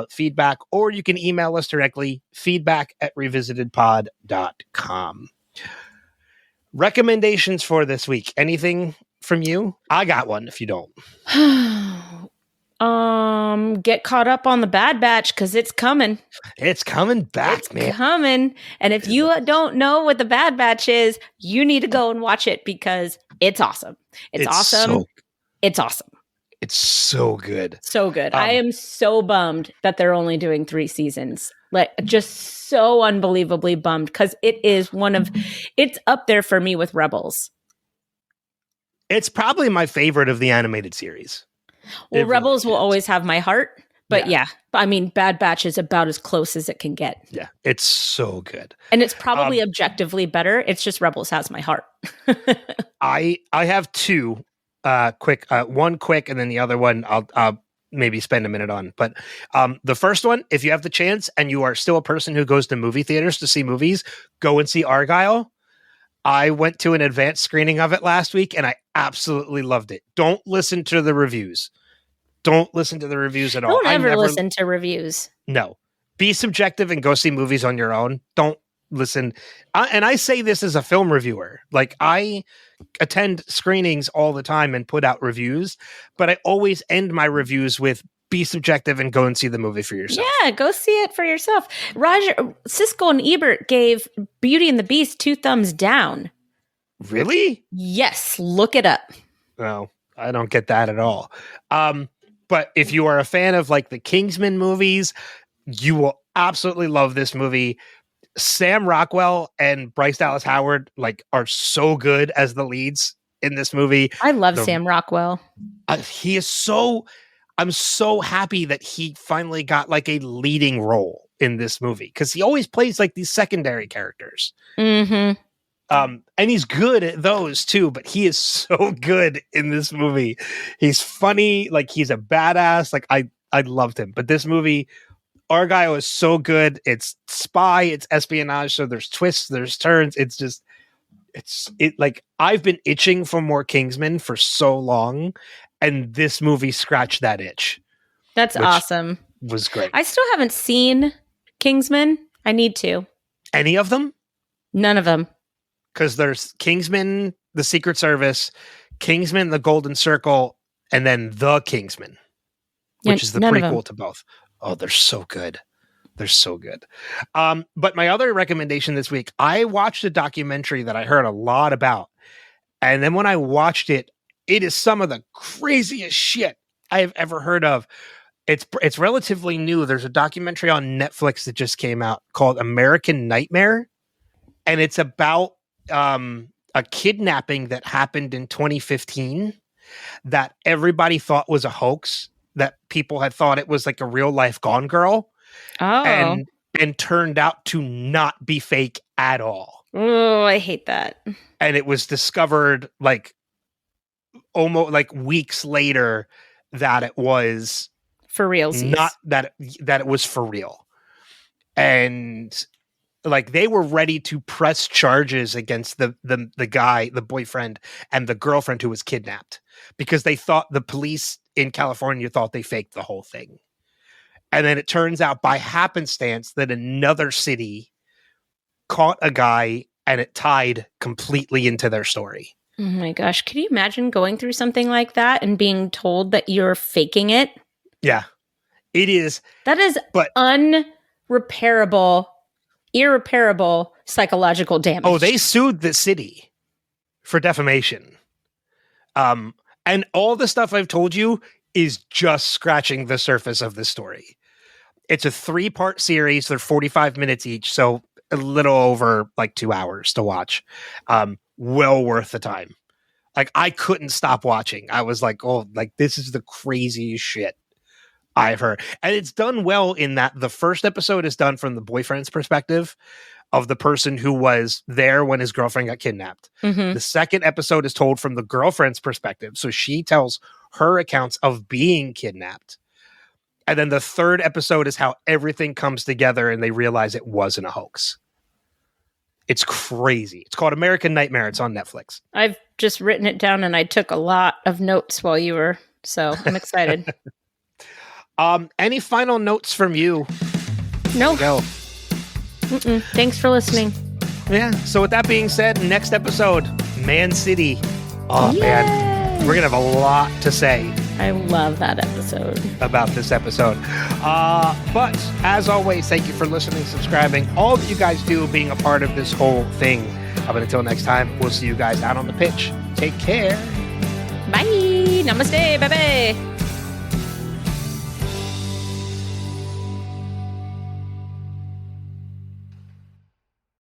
feedback, or you can email us directly, feedback@revisitedpod.com. Recommendations for this week. Anything from you? I got one if you don't. Get caught up on the Bad Batch because it's coming. It's coming back, man. Coming. And if you don't know what the Bad Batch is, you need to go and watch it because it's awesome. It's awesome. It's awesome. It's so good. So good. I am so bummed that they're only doing 3 seasons. Like, just so unbelievably bummed because it is it's up there for me with Rebels. It's probably my favorite of the animated series. Well, Rebels will always have my heart, but I mean, Bad Batch is about as close as it can get. Yeah, it's so good. And it's probably objectively better. It's just Rebels has my heart. I have two quick, one quick, and then the other one I'll maybe spend a minute on. But the first one, if you have the chance and you are still a person who goes to movie theaters to see movies, go and see Argyle. I went to an advanced screening of it last week and I absolutely loved it. Don't listen to the reviews. Don't listen to the reviews at all. Don't ever listen to reviews. No. Be subjective and go see movies on your own. Don't listen. And I say this as a film reviewer. Like, I attend screenings all the time and put out reviews, but I always end my reviews with be subjective and go and see the movie for yourself. Yeah, go see it for yourself. Roger, Siskel and Ebert gave Beauty and the Beast 2 thumbs down. Really? Yes, look it up. No, I don't get that at all. But if you are a fan of like the Kingsman movies, you will absolutely love this movie. Sam Rockwell and Bryce Dallas Howard are so good as the leads in this movie. I love Sam Rockwell. He is so I'm so happy that he finally got like a leading role in this movie, because he always plays like these secondary characters. Mm-hmm. And he's good at those too, but he is so good in this movie. He's funny, like he's a badass. Like I loved him. But this movie, Argyle, is so good. It's spy, it's espionage, so there's twists, there's turns. It's like I've been itching for more Kingsman for so long, and this movie scratched that itch. That's awesome. Was great. I still haven't seen Kingsman. I need to. Any of them? None of them. Because there's Kingsman, The Secret Service, Kingsman, The Golden Circle, and then The Kingsman, which is the prequel to both. Oh, they're so good. They're so good. But my other recommendation this week, I watched a documentary that I heard a lot about. And then when I watched it, it is some of the craziest shit I have ever heard of. It's relatively new. There's a documentary on Netflix that just came out called American Nightmare. And it's about a kidnapping that happened in 2015 that everybody thought was a hoax, that people had thought it was like a real life Gone Girl. Oh. And turned out to not be fake at all. Oh, I hate that. And it was discovered like almost like weeks later that it was for real. Not that it was for real. And like they were ready to press charges against the guy, the boyfriend, and the girlfriend who was kidnapped, because they thought the police in California thought they faked the whole thing. And then it turns out by happenstance that another city caught a guy and it tied completely into their story. Oh my gosh. Can you imagine going through something like that and being told that you're faking it? Yeah, it is. That is irreparable psychological damage. Oh, they sued the city for defamation. And all the stuff I've told you is just scratching the surface of this story. It's a 3-part series. They're 45 minutes each, so a little over like 2 hours to watch. Well worth the time. Like I couldn't stop watching. I was like, oh, like this is the craziest shit I've heard. And it's done well in that the first episode is done from the boyfriend's perspective of the person who was there when his girlfriend got kidnapped. Mm-hmm. The second episode is told from the girlfriend's perspective. So she tells her accounts of being kidnapped. And then the third episode is how everything comes together and they realize it wasn't a hoax. It's crazy. It's called American Nightmare. It's on Netflix. I've just written it down and I took a lot of notes while you were, so I'm excited. Any final notes from you? No. Go. Thanks for listening. Yeah. So with that being said, next episode, Man City. Oh, Yay! man. We're going to have a lot to say. I love that episode. About this episode. But as always, thank you for listening, subscribing, all that you guys do, being a part of this whole thing. But until next time, we'll see you guys out on the pitch. Take care. Bye. Namaste. Bye-bye.